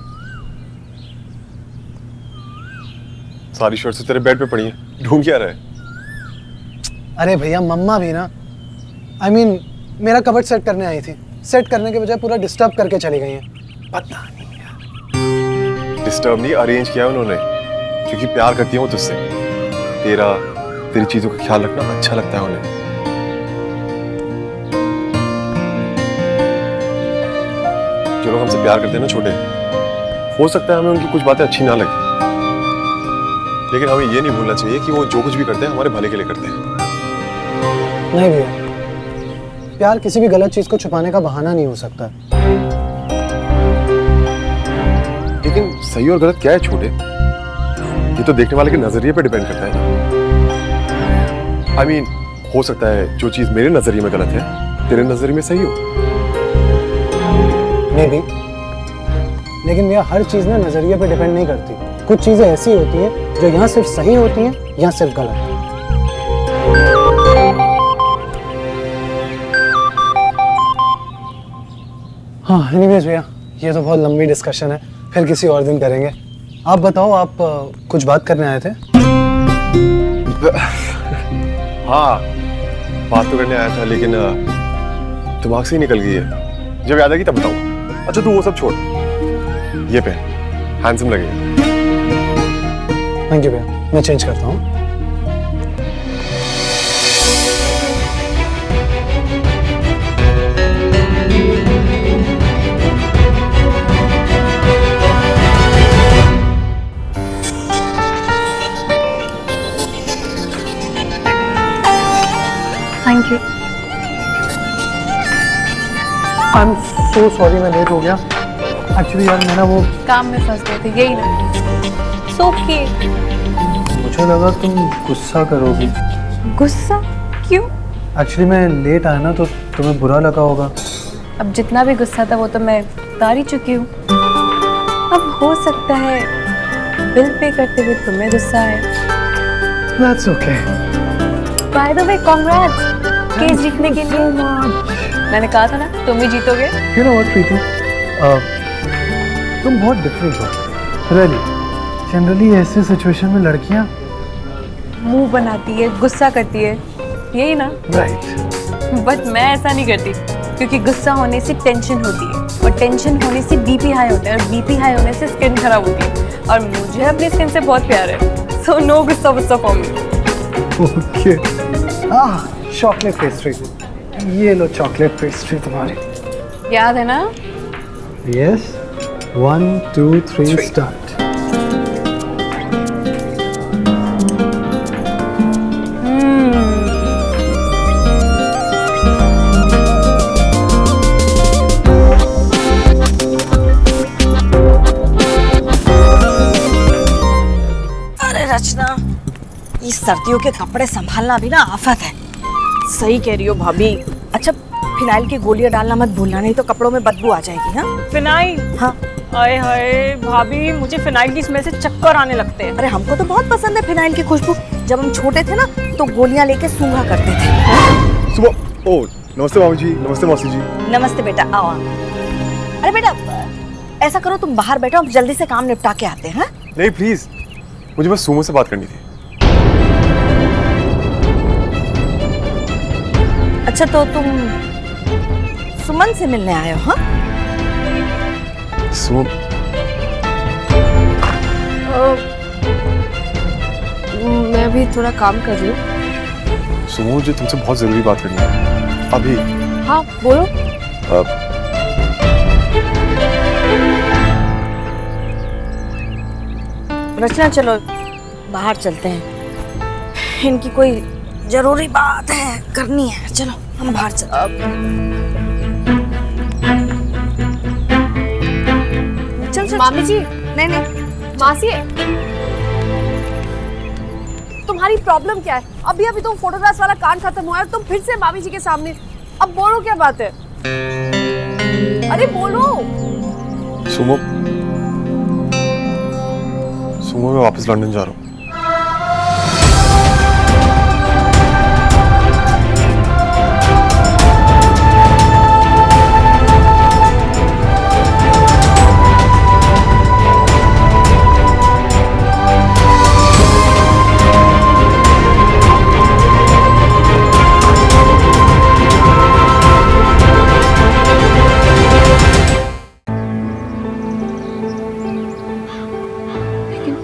सारी शर्ट्स तेरे बेड पे पड़ी हैं, ढूंढ क्या रहा है? अरे भैया, मम्मा भी ना, I mean, मेरा कबर्ड सेट करने आई थी, सेट करने के बजाय पूरा डिस्टर्ब करके चली गई हैं। पता नहीं यार। डिस्टर्ब नहीं, अरेंज किया उन्होंने, क्योंकि प्यार करती है वो तुझसे। तेरी चीजों का ख्याल रखना अच्छा लगता है उन्हें। चलो लोग हमसे प्यार करते हैं ना छोटे, हो सकता है हमें उनकी कुछ बातें अच्छी ना लगे, लेकिन हमें ये नहीं भूलना चाहिए कि वो जो कुछ भी करते हैं हमारे भले के लिए करते हैं। नहीं भैया, प्यार किसी भी गलत चीज को छुपाने का बहाना नहीं हो सकता। लेकिन सही और गलत क्या है छोटे, ये तो देखने वाले के नजरिए पे डिपेंड करता है ना। I mean, हो सकता है जो चीज मेरे नजरिए में गलत है तेरे नजरिए में सही हो। नहीं भी, लेकिन भैया हर चीज ना नजरिए पे डिपेंड नहीं करती। कुछ चीजें ऐसी होती हैं जो यहाँ सिर्फ सही होती हैं, यहाँ सिर्फ गलत। हाँ एनीवेज भैया, ये तो बहुत लंबी डिस्कशन है, फिर किसी और दिन करेंगे। आप बताओ, आप कुछ बात करने आए थे? हाँ, बात तो करने आया था, लेकिन दिमाग से ही निकल गई है। जब याद आएगी तब बताऊंगा। अच्छा तू वो सब छोड़, ये पहन, हैंडसम लगेगा। थैंक यू भैया, मैं चेंज करता हूँ। Thank you. I am so sorry, मैं लेट हो गया। एक्चुअली यार मैं ना वो काम में फंस गए थे, यही ना। सो के मुझे लगा तुम गुस्सा करोगी। गुस्सा क्यों? एक्चुअली मैं लेट आया ना, तो तुम्हें बुरा लगा होगा। अब जितना भी गुस्सा था वो तो मैं उतार ही चुकी हूँ। अब हो सकता है बिल पे करते हुए तुम्हें गुस्सा आए। That's okay. By the way congrats case जीतने के लिए। मैंने कहा था ना तुम ही जीतोगे। You know what, प्रीति? तुम बहुत डिफरेंट हो। Really. जनरली ऐसे सिचुएशन में लड़कियां मुंह बनाती है, गुस्सा करती है, यही ना? राइट। बट मैं ऐसा नहीं करती, क्योंकि गुस्सा होने से टेंशन होती है, और टेंशन होने से बीपी हाई होता है, और बीपी हाई होने से स्किन खराब होती है, और मुझे अपनी स्किन से बहुत प्यार है। सो नो गुस्सा for me. Okay. Chocolate pastry, ये लो चॉकलेट पेस्ट्री तुम्हारी। याद है ना? यस। 1 2 3 स्टार्ट। रचना, ये सर्दियों के कपड़े संभालना भी ना आफत है। सही कह रही हो भाभी। अच्छा फिनाइल की गोलियां डालना मत भूलना, नहीं तो कपड़ों में बदबू आ जाएगी। हाँ फिनाइल? हाँ। आए हाय भाभी, मुझे फिनाइल की स्मेल से चक्कर आने लगते हैं। अरे हमको तो बहुत पसंद है फिनाइल की खुशबू। जब हम छोटे थे ना तो गोलियां लेके सूंघा करते थे। सुबह ओ नमस्ते मामी जी। नमस्ते मौसी जी। नमस्ते बेटा, आओ। अरे बेटा ऐसा करो, तुम बाहर बैठो, हम जल्दी से काम निपटा के आते हैं। नहीं प्लीज, मुझे बस सुमो से बात करनी थी। अच्छा तो तुम सुमन से मिलने आए हो? हाँ सुमो, मैं अभी थोड़ा काम कर रही हूँ। सुमो मुझे तुमसे बहुत जरूरी बात करनी है अभी। हाँ बोलो। रचना चलो बाहर चलते हैं, इनकी कोई जरूरी बात है करनी है। चलो हम बाहर चलते हैं। चल मामी जी। नहीं मासी, तुम्हारी प्रॉब्लम क्या है? अभी अभी तुम फोटोग्राफ वाला कांड खत्म हुआ है, तुम फिर से मामी जी के सामने। अब बोलो क्या बात है? अरे बोलो। सुमो, मैं वापस लंदन जा रहा हूँ।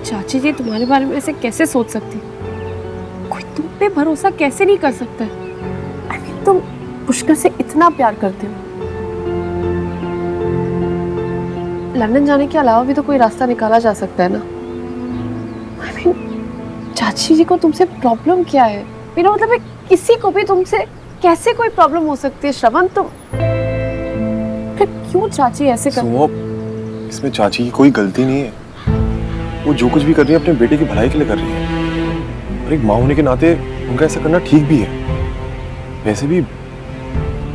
चाची जी तुम्हारे बारे में ऐसे कैसे सोच सकती? कोई तुम पे भरोसा कैसे नहीं कर सकता? तुम पुष्कर से इतना प्यार करते हो, लंदन जाने के अलावा भी तो कोई रास्ता निकाला जा सकता है ना। I mean, चाची जी को तुमसे प्रॉब्लम क्या है? मेरा मतलब है किसी को भी तुमसे कैसे कोई प्रॉब्लम हो सकती है श्रवण? तुम फिर क्यों चाची ऐसे कर? सुमो, इसमें चाची की कोई गलती नहीं है। वो जो कुछ भी कर रही है अपने बेटे की भलाई के लिए कर रही है, और एक माँ होने के नाते उनका ऐसा करना ठीक भी है। वैसे भी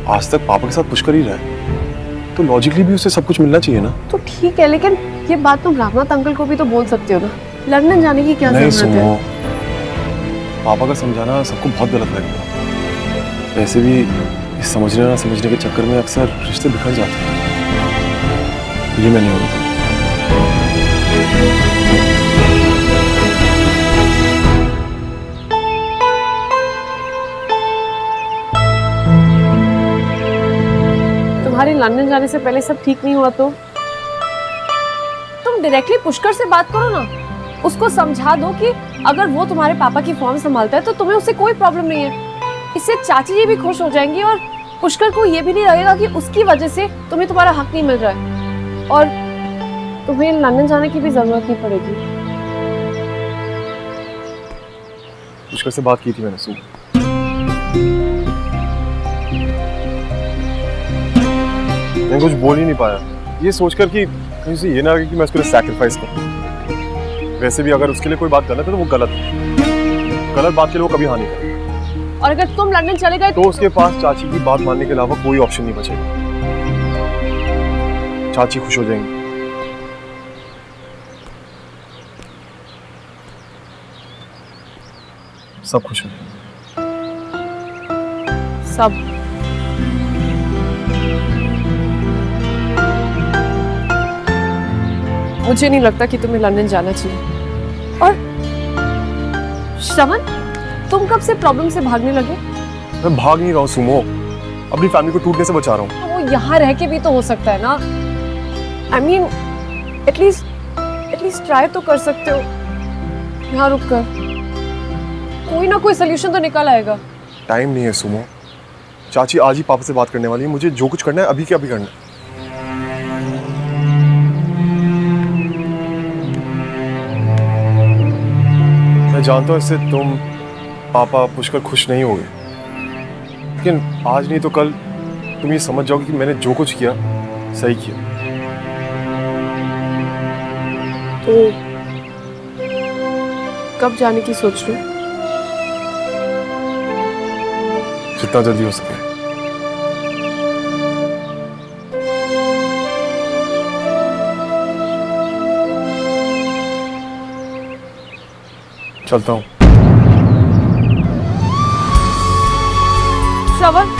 आज तक पापा के साथ पुष्कर ही रहा है, तो लॉजिकली भी उसे सब कुछ मिलना चाहिए ना। तो ठीक है, लेकिन ये बात तुम रामनाथ अंकल को भी तो बोल सकते हो ना। लंदन जाने की क्या नहीं जरूरत है? सुनो, पापा का समझाना सबको बहुत गलत लगेगा। वैसे भी इस समझने ना समझने के चक्कर में अक्सर रिश्ते बिखर जाते हैं। ये मैं नहीं होता। तुम्हारे लंदन जाने से पहले सब ठीक नहीं हुआ तो तुम डायरेक्टली पुष्कर से बात करो ना। उसको समझा दो कि अगर वो तुम्हारे पापा की फॉर्म संभालता है तो तुम्हें उससे कोई प्रॉब्लम नहीं है। इससे चाची जी भी खुश हो जाएंगी और पुष्कर को ये भी नहीं लगेगा कि उसकी वजह से तुम्हें तुम्हारा हक नहीं मिल रहा है, और तुम्हें लंदन जाने की भी जरूरत नहीं पड़ेगी। पुष्कर से बात की थी मैंने सुबह। मैं कुछ बोल ही नहीं पाया, ये सोचकर कि कहीं से ये ना लगे कि मैं उसके लिए सैक्रिफाइस करूं। वैसे भी अगर उसके लिए कोई बात गलत है तो वो गलत है। गलत बात के लिए वो कभी हाँ नहीं करेगा। और अगर तुम लंदन चले गए तो उसके पास चाची की बात मानने के अलावा कोई ऑप्शन नहीं बचेगा। चाची खुश हो जाएंगी। सब खुश हो सब। मुझे नहीं लगता कि तुम्हें लंदन जाना चाहिए। और श्रवण, तुम कब से प्रॉब्लम से भागने लगे? मैं भाग नहीं रहा हूँ सुमो, अपनी फैमिली को टूटने से बचा रहा हूँ। वो यहाँ रह के भी तो हो सकता है ना। I mean, एटलीस्ट ट्राई तो कर सकते हो यहाँ रुक कर। कोई ना कोई सोल्यूशन तो निकल आएगा। टाइम नहीं है सुमो। चाची आज ही पापा से बात करने वाली है। मुझे जो कुछ करना है अभी के अभी करना है। मैं जानता हूँ इससे तुम, पापा, पुष्कर खुश नहीं होगे, लेकिन आज नहीं तो कल तुम ये समझ जाओगे कि मैंने जो कुछ किया सही किया। तो कब जाने की सोच रही हो? जितना जल्दी हो सके। चलता हूँ। श्रवण,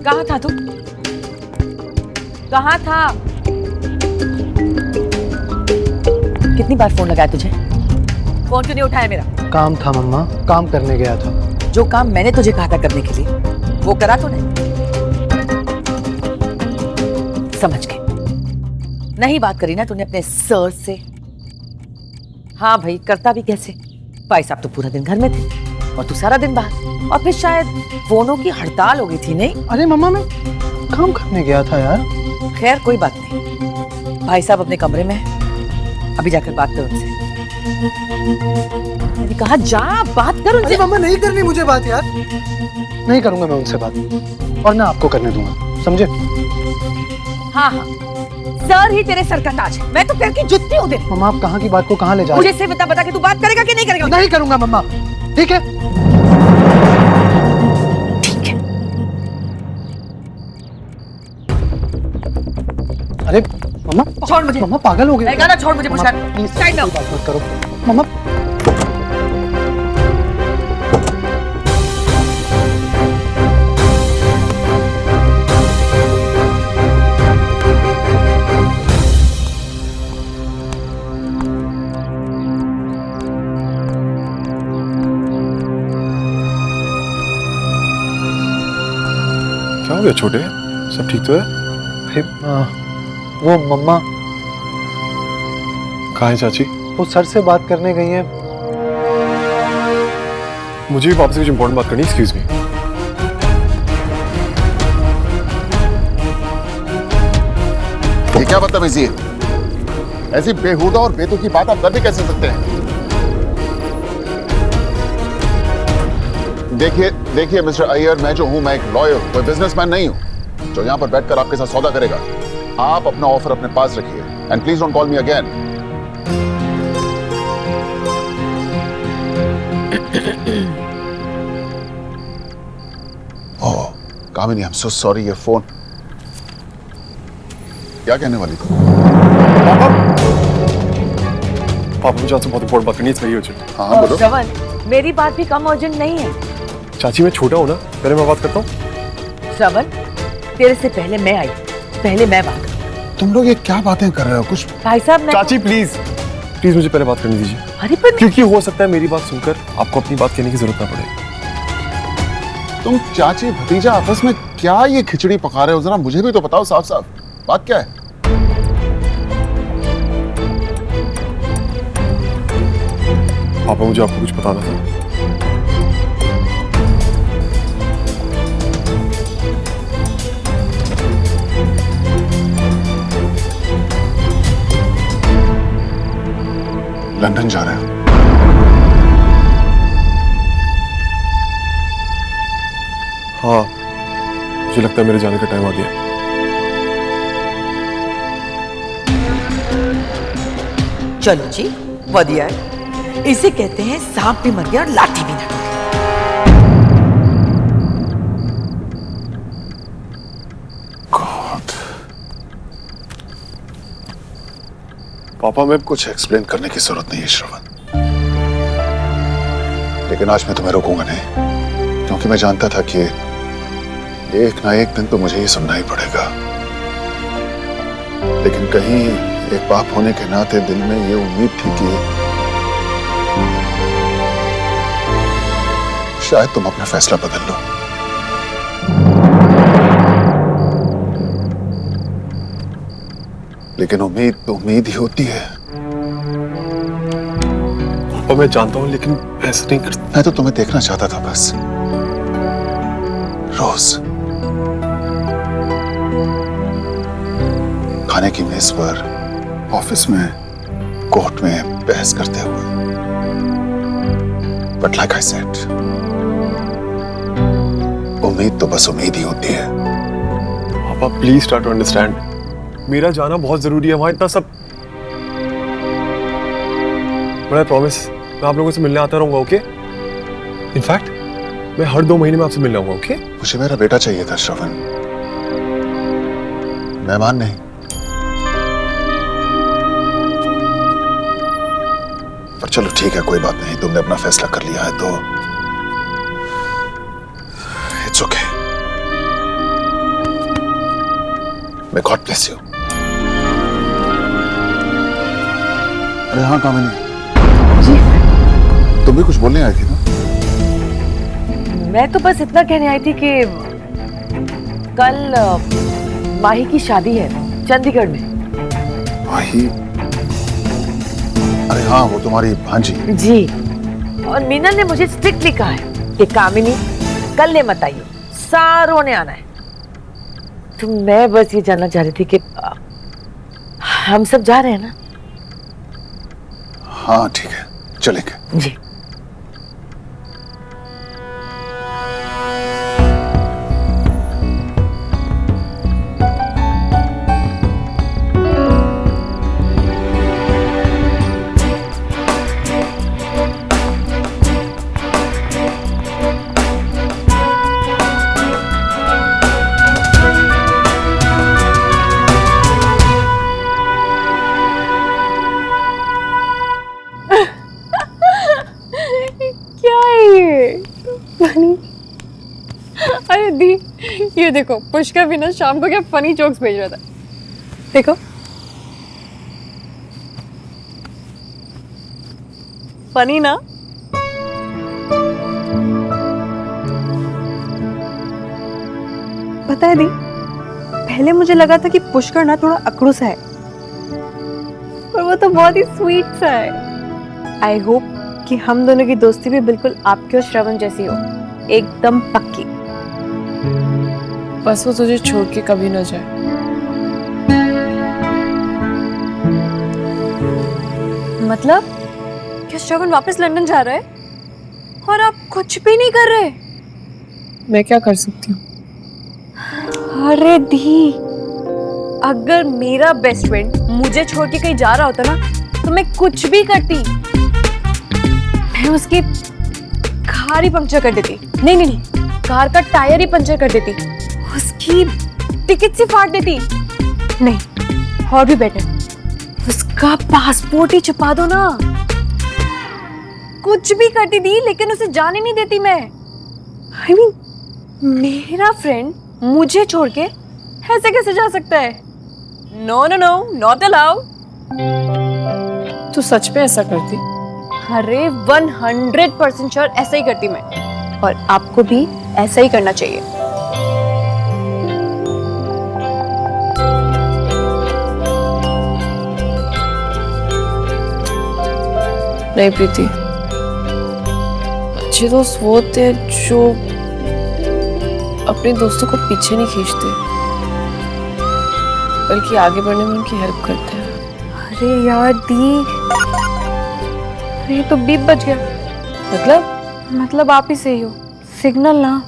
कहाँ था तू? कहाँ था? कितनी बार फोन लगाया तुझे? फोन क्यों नहीं उठाया मेरा? काम था मम्मा, काम करने गया था। जो काम मैंने तुझे कहा था करने के लिए वो करा तूने? समझ गई। नहीं बात करी ना तूने अपने सर से? हाँ भाई, करता भी कैसे? भाई साहब तो पूरा दिन घर में थे और तू सारा दिन बाहर, और फिर शायद फोनों की हड़ताल हो गई थी। नहीं? अरे मम्मा, मैं काम करने गया था यार। खैर कोई बात नहीं, भाई साहब अपने कमरे में है, अभी जाकर बात कर उनसे। मैंने कहा जा बात कर उनसे। मम्मा नहीं करनी मुझे बात यार। नहीं करूंगा मैं उनसे बात, और ना आपको करने दूंगा, समझे? हाँ हाँ, सर ही तेरे सर का ताज है। मैं तो पैर की जुत्ती हूँ तेरी। मम्मा, आप कहाँ की बात को कहाँ ले जा रहे? मुझे से बता के तू बात करेगा कि नहीं करेगा? नहीं करूंगा मम्मा, ठीक है? ठीक है। अरे मम्मा, छोड़ मुझे। मम्मा पागल हो गए? गाना छोड़ मुझे, पुष्कर। साइड में बात मत करो मम्मा। गया छोटे? सब ठीक तो है? वो मम्मा कहाँ है चाची? वो सर से बात करने गई हैं। मुझे भी वापस कुछ इंपॉर्टेंट बात करनी, एक्सक्यूज मी। ये क्या बदतमीजी है? ऐसी बेहुदा और बेतुकी बात आप कर भी कैसे सकते हैं? देखिए मिस्टर अय्यर, मैं जो हूं, मैं एक लॉयर, कोई बिजनेसमैन नहीं हूं जो यहां पर बैठकर आपके साथ सौदा करेगा। आप अपना ऑफर अपने पास रखिए and please don't call me again. Oh Kamini, I am so sorry. ये फोन क्या कहने वाली थी? पापा मुझे आपसे बहुत इंपॉर्टेंट बात करनी है, सही हो चुकी। हाँ बोलो। श्रवण, मेरी बात भी कम अर्जेंट नहीं है। चाची मैं छोटा हूँ ना, पहले मैं बात करता हूँ। श्रवण, तेरे से पहले मैं आई, पहले मैं बात करूं। तुम लोग ये क्या बातें कर रहे हो? कुछ भाई साहब, चाची प्लीज प्लीज मुझे पहले बात करने दीजिए। अरे पर क्योंकि हो सकता है मेरी बात सुनकर आपको अपनी बात कहने की जरूरत ना पड़े। तुम चाची भतीजा आपस में क्या ये खिचड़ी पका रहे हो? जरा मुझे भी तो बताओ साफ साफ, बात क्या है? पापा मुझे आपको कुछ बताना था। लंदन जा रहे हो? हाँ, मुझे लगता है मेरे जाने का टाइम आ गया। चलो जी, बढ़िया है। इसे कहते हैं सांप भी मर गया और लाठी भी ना टूटी। पापा मैं कुछ एक्सप्लेन करने की जरूरत नहीं है श्रवण, लेकिन आज मैं तुम्हें रोकूंगा नहीं, क्योंकि मैं जानता था कि एक ना एक दिन तो मुझे ही सुनना ही पड़ेगा। लेकिन कहीं एक बाप होने के नाते दिल में ये उम्मीद थी कि शायद तुम अपना फैसला बदल लो। लेकिन उम्मीद तो उम्मीद ही होती है। और मैं जानता हूं, लेकिन ऐसा नहीं करता। मैं तो तुम्हें देखना चाहता था बस, रोज खाने की मेज पर, ऑफिस में, कोर्ट में बहस करते हुए। बट लाइक आई सेड, उम्मीद तो बस उम्मीद ही होती है। पापा प्लीज ट्राई टू अंडरस्टैंड, मेरा जाना बहुत जरूरी है, वहां इतना सब। मैं प्रॉमिस, मैं आप लोगों से मिलने आता रहूंगा, ओके? इनफैक्ट मैं हर 2 महीने में आपसे मिलने आऊंगा, ओके? मुझे मेरा बेटा चाहिए था श्रवण, मेहमान नहीं। पर चलो ठीक है, कोई बात नहीं, तुमने अपना फैसला कर लिया है तो इट्स ओके। मैं गॉड ब्लेस यू। अरे हाँ कामिनी जी, तुम भी कुछ बोलने आई थी ना? मैं तो बस इतना कहने आई थी कि कल माही की शादी है चंडीगढ़ में। माही? अरे हाँ, वो तुम्हारी भांजी। जी, और मीनल ने मुझे स्ट्रिक्टली कहा है कि कामिनी कल ने मत आइयो, सारों ने आना है। तो मैं बस ये जानना चाह रही थी कि हम सब जा रहे हैं ना? हाँ ठीक है, चलेंगे। जी। अरे दी, ये देखो पुष्कर भी ना शाम को क्या फनी जोक्स भेज रहा था, देखो। फनी ना? पता है है दी, पहले मुझे लगा था कि पुष्कर ना थोड़ा अकड़ू सा है, पर वो तो बहुत ही स्वीट सा है। आई होप कि हम दोनों की दोस्ती भी बिल्कुल आपके और श्रवण जैसी हो, एकदम पक्की। बस वो तुझे छोड़ के कभी ना जाए। मतलब क्या श्रवण वापस लंदन जा रहा है और आप कुछ भी नहीं कर रहे? मैं क्या कर सकती हूँ? अरे दी, अगर मेरा बेस्ट फ्रेंड मुझे छोड़ के कहीं जा रहा होता ना, तो मैं कुछ भी करती। मैं उसकी कार ही पंक्चर कर देती। नहीं नहीं नहीं, कार का टायर ही पंक्चर कर देती, उसकी टिकट से फाड़ देती। नहीं, और भी बेटर, उसका पासपोर्ट ही छुपा दो ना। कुछ भी करती थी, लेकिन उसे जाने नहीं देती मैं। I mean, मेरा फ्रेंड मुझे छोड़ के ऐसे कैसे जा सकता है? No no no, not allowed. तू सच में ऐसा करती? अरे 100% श्योर ऐसा ही करती मैं, और आपको भी ऐसा ही करना चाहिए। नहीं प्रीति, अच्छे दोस्त वो होते हैं जो अपने दोस्तों को पीछे नहीं खींचते, बल्कि आगे बढ़ने में उनकी हेल्प करते हैं। अरे यार दी, ये तो बीप बज गया। मतलब आप ही सही हो, सिग्नल ना।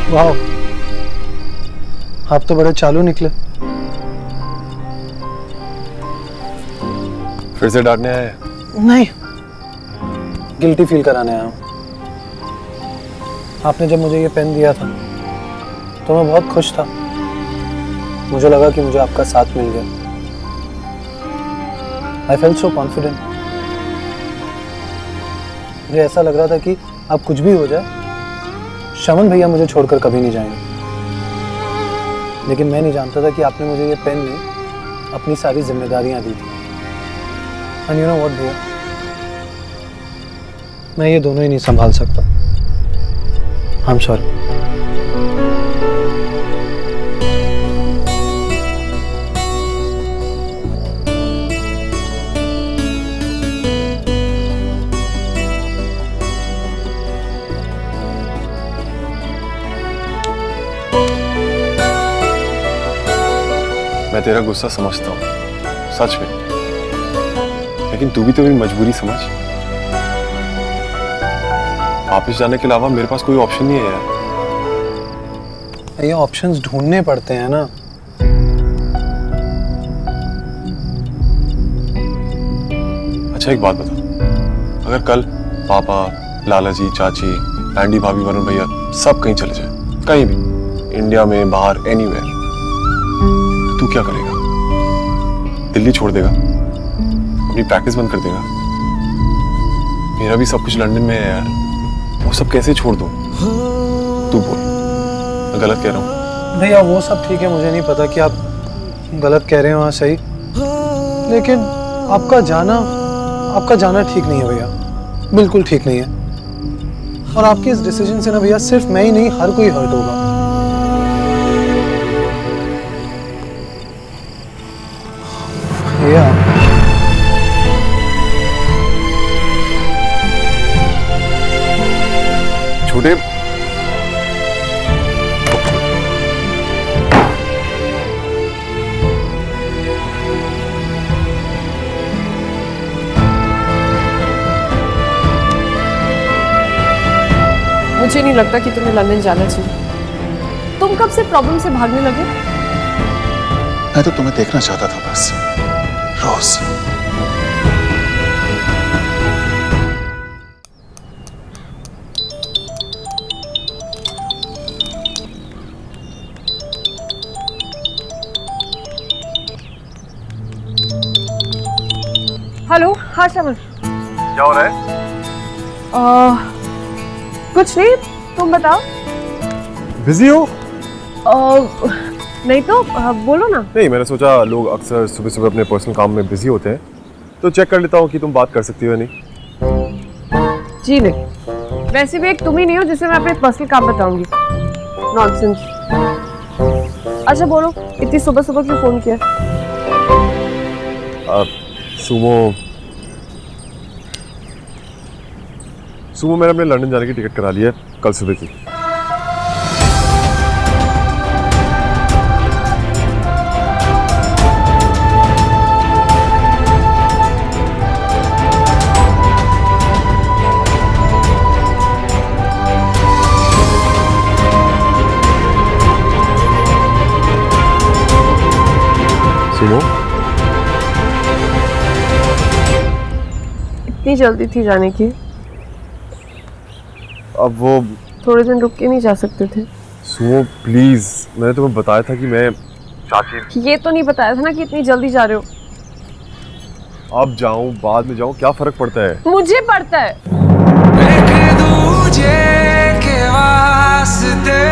वाह, आप तो बड़े चालू निकले। फिर से डांटने आए? नहीं, गिल्टी फील कराने आया हूँ। आपने जब मुझे ये पेन दिया था तो मैं बहुत खुश था। मुझे लगा कि मुझे आपका साथ मिल गया। I felt so confident. मुझे ऐसा लग रहा था कि अब कुछ भी हो जाए, श्रवण भैया मुझे छोड़कर कभी नहीं जाएंगे। लेकिन मैं नहीं जानता था कि आपने मुझे ये पेन में अपनी सारी जिम्मेदारियां दी थी। एंड यू नो व्हाट भैया, मैं ये दोनों ही नहीं संभाल सकता। I am sorry. मैं तेरा गुस्सा समझता हूँ, सच में, लेकिन तू भी तो मेरी मजबूरी समझ। वापस जाने के अलावा मेरे पास कोई ऑप्शन नहीं है यार। ये ऑप्शंस ढूंढने पड़ते हैं ना। अच्छा एक बात बता, अगर कल पापा, लाला जी, चाची, एंडी भाभी, वरुण भैया सब कहीं चले जाए, कहीं भी, इंडिया में, बाहर, एनीवेयर, तू क्या करेगा? दिल्ली छोड़ देगा? अपनी प्रैक्टिस बंद कर देगा? मेरा भी सब कुछ लंदन में है यार, वो सब कैसे छोड़ दूं? तू बोल, मैं गलत कह रहा हूँ? भैया वो सब ठीक है, मुझे नहीं पता कि आप गलत कह रहे हो, हाँ सही, लेकिन आपका जाना ठीक नहीं है भैया, बिल्कुल ठीक नहीं है। और आपके इस डिसीजन से ना भैया सिर्फ मैं ही नहीं, हर कोई हर्ट होगा। भैया छोटे, मुझे नहीं लगता कि तुम्हें लंदन जाना चाहिए। तुम कब से प्रॉब्लम से भागने लगे? मैं तो तुम्हें देखना चाहता था बस, रोज। हेलो, हाँ श्रवण। क्या हो रहा है? कुछ नहीं, तुम बताओ। बिजी हो? नहीं तो बोलो ना। नहीं, मैंने सोचा लोग अक्सर सुबह सुबह अपने पर्सनल काम में बिजी होते हैं, तो चेक कर लेता हूँ कि तुम बात कर सकती हो या नहीं। जी नहीं, वैसे भी एक तुम ही नहीं हो जिसे मैं अपने पर्सनल काम बताऊंगी। नॉनसेंस। अच्छा बोलो, इतनी सुबह सुबह क्यों फोन किया? सुमो मैंने अपने लंदन जाने की टिकट करा ली है कल सुबह की। सुमो, इतनी जल्दी थी जाने की? अब वो थोड़े दिन रुक के नहीं जा सकते थे? सुमो प्लीज, मैंने तुम्हें बताया था कि मैं चाची। ये तो नहीं बताया था ना कि इतनी जल्दी जा रहे हो। अब जाऊं बाद में जाऊं, क्या फर्क पड़ता है? मुझे पड़ता है। एक दूजे के वास्ते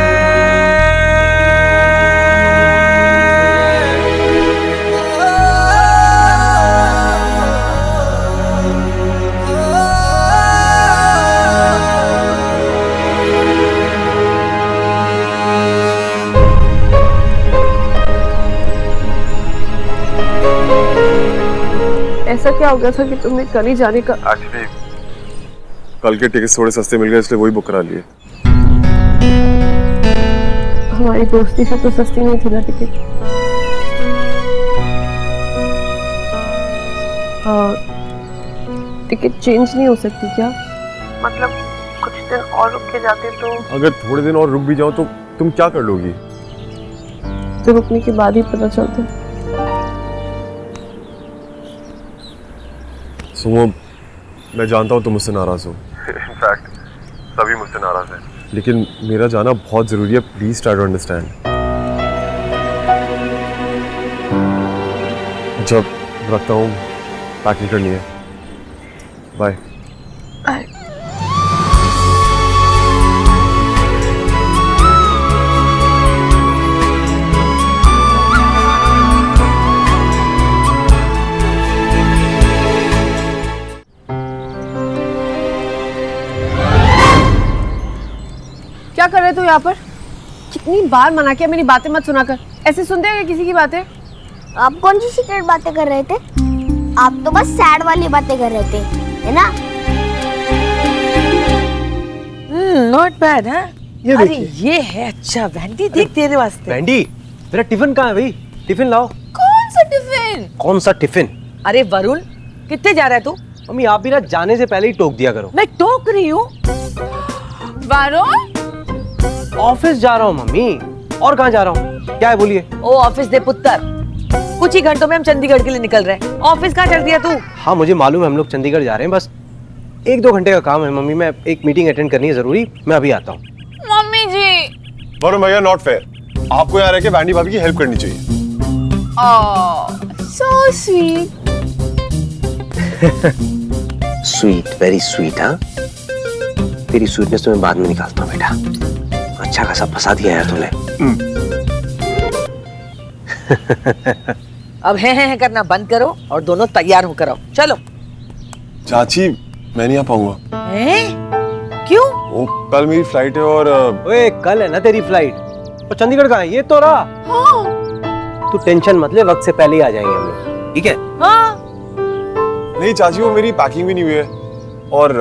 ऐसा क्या हो गया था कि तुमने कल ही जाने का? एक्चुअली कल के टिकट थोड़े सस्ते मिल गए, इसलिए वही बुक करा लिए। हमारी दोस्ती से तो सस्ती नहीं थी ना टिकट। टिकट चेंज नहीं हो सकती क्या? मतलब कुछ दिन और रुक के जाते तो? अगर थोड़े दिन और रुक भी जाओ तो तुम क्या कर लोगी? तो रुकने के बाद ही पता चलता। सुमो, मैं जानता हूँ तुम मुझसे नाराज हो। इनफैक्ट सभी मुझसे नाराज हैं, लेकिन मेरा जाना बहुत जरूरी है। Please try to understand. जब रखता हूँ, पैकिंग करनी है। बाय। क्या कर रहे हो यहाँ पर? कितनी बार मना किया मेरी बातें मत सुना कर। ऐसे सुनते हैं किसी की बातें? आप कौन सी सीक्रेट बातें कर रहे थे? आप तो बस सैड वाली बातें कर रहे थे, है ना? नॉट बैड है। ये अरे ये है। अच्छा वैंडी, देख तेरे वास्ते। वैंडी, तेरा टिफिन कहाँ है भाई? टिफिन लाओ। कौन सा टिफिन? कौन सा टिफिन? अरे वरुण, कितने जा रहा है तू? मम्मी आप भी ना जाने से पहले ही टोक दिया करो। मैं टोक रही हूँ? वरुण, ऑफिस जा रहा हूँ मम्मी। और कहाँ जा रहा हूँ? क्या है बोलिए? ओ ऑफिस दे पुत्र, कुछ ही घंटों में हम चंडीगढ़ के लिए निकल रहे हैं। ऑफिस कहाँ चल दिया तू? हाँ मुझे मालूम है, हम लोग चंडीगढ़ जा रहे हैं, बस 1-2 घंटे का काम है मम्मी। मैं एक मीटिंग अटेंड करनी है जरूरी, मैं अभी आता हूँ। मम्मी जी। वरुण भैया, नॉट फेयर। आपको यहाँ रह के वैंडी भाभी की हेल्प करनी चाहिए। So sweet. Sweet, very sweet. हाँ, तेरी स्वीटनेस तो मैं बाद में निकालता हूँ बेटा। अच्छा खासा फंसा दिया है तूने। अब है करना बंद करो और दोनों तैयार होकर आओ। चलो। चाची, मैं नहीं आ पाऊंगा। क्यों? ओ, कल मेरी फ्लाइट है और ओए कल है ना तेरी फ्लाइट। और चंडीगढ़ कहाँ है? ये तो रहा। हाँ। तू टेंशन मत ले, वक्त से पहले ही आ जाएंगे हम लोग, ठीक है? हाँ। नहीं चाची, वो मेरी पैकिंग भी नहीं हुई है। और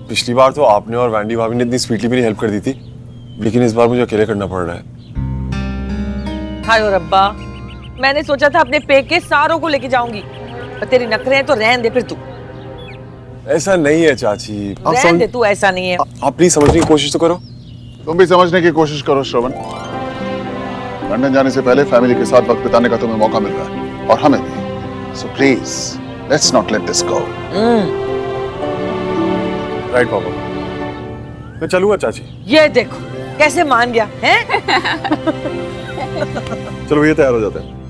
पिछली बार तो आपने और वैंडी भाभी ने इतनी स्वीटली मेरी हेल्प कर दी थी, लेकिन इस बार मुझे अकेले करना पड़ रहा है। हाय रब्बा, मैंने सोचा था अपने पेके सारों को लेके जाऊंगी, पर तेरी नखरे हैं तो रहन दे फिर तू। ऐसा नहीं है चाची, रहन दे तू, ऐसा नहीं है। आप प्लीज समझने की कोशिश तो करो। तुम भी समझने की कोशिश करो श्रवण। लंदन जाने से पहले फैमिली के साथ वक्त बिताने का तुम्हें मौका मिल रहा है, और हमें भी। So please let's not let this go. Right पापा, मैं चलूंगा चाची। ये देखो कैसे मान गया है। चलो ये तैयार हो जाते हैं।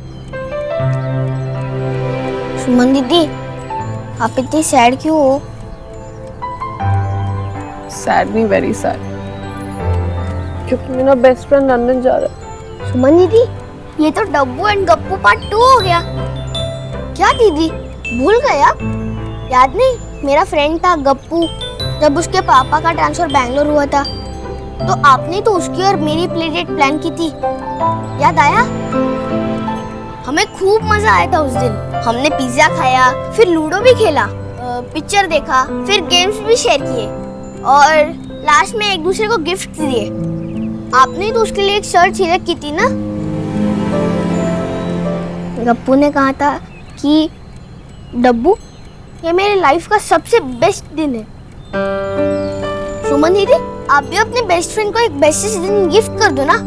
सुमन दीदी, आप इतनी सैड क्यों हो? सैड नहीं, वेरी सैड। क्योंकि मेरा बेस्ट फ्रेंड लंदन जा रहा है। सुमन दीदी, ये तो डब्बू एंड गप्पू पार्ट 2 हो गया। क्या दीदी, भूल गए आप? याद नहीं, मेरा फ्रेंड था गप्पू, जब उसके पापा का ट्रांसफर बैंगलोर हुआ था तो आपने तो उसकी और मेरी प्ले डेट प्लान की थी, याद आया? हमें खूब मजा आया था उस दिन। हमने पिज्जा खाया, फिर लूडो भी खेला, पिक्चर देखा, फिर गेम्स भी शेयर किए और लास्ट में एक दूसरे को गिफ्ट दिए। आपने तो उसके लिए एक शर्ट सिलेक्ट की थी ना? गप्पू ने कहा था कि डब्बू, ये मेरे लाइफ का सबसे बेस्ट दिन है। सुमन दीदी, आप भी अपने बेस्ट फ्रेंड को एक बेस्ट दिन गिफ्ट कर दो ना।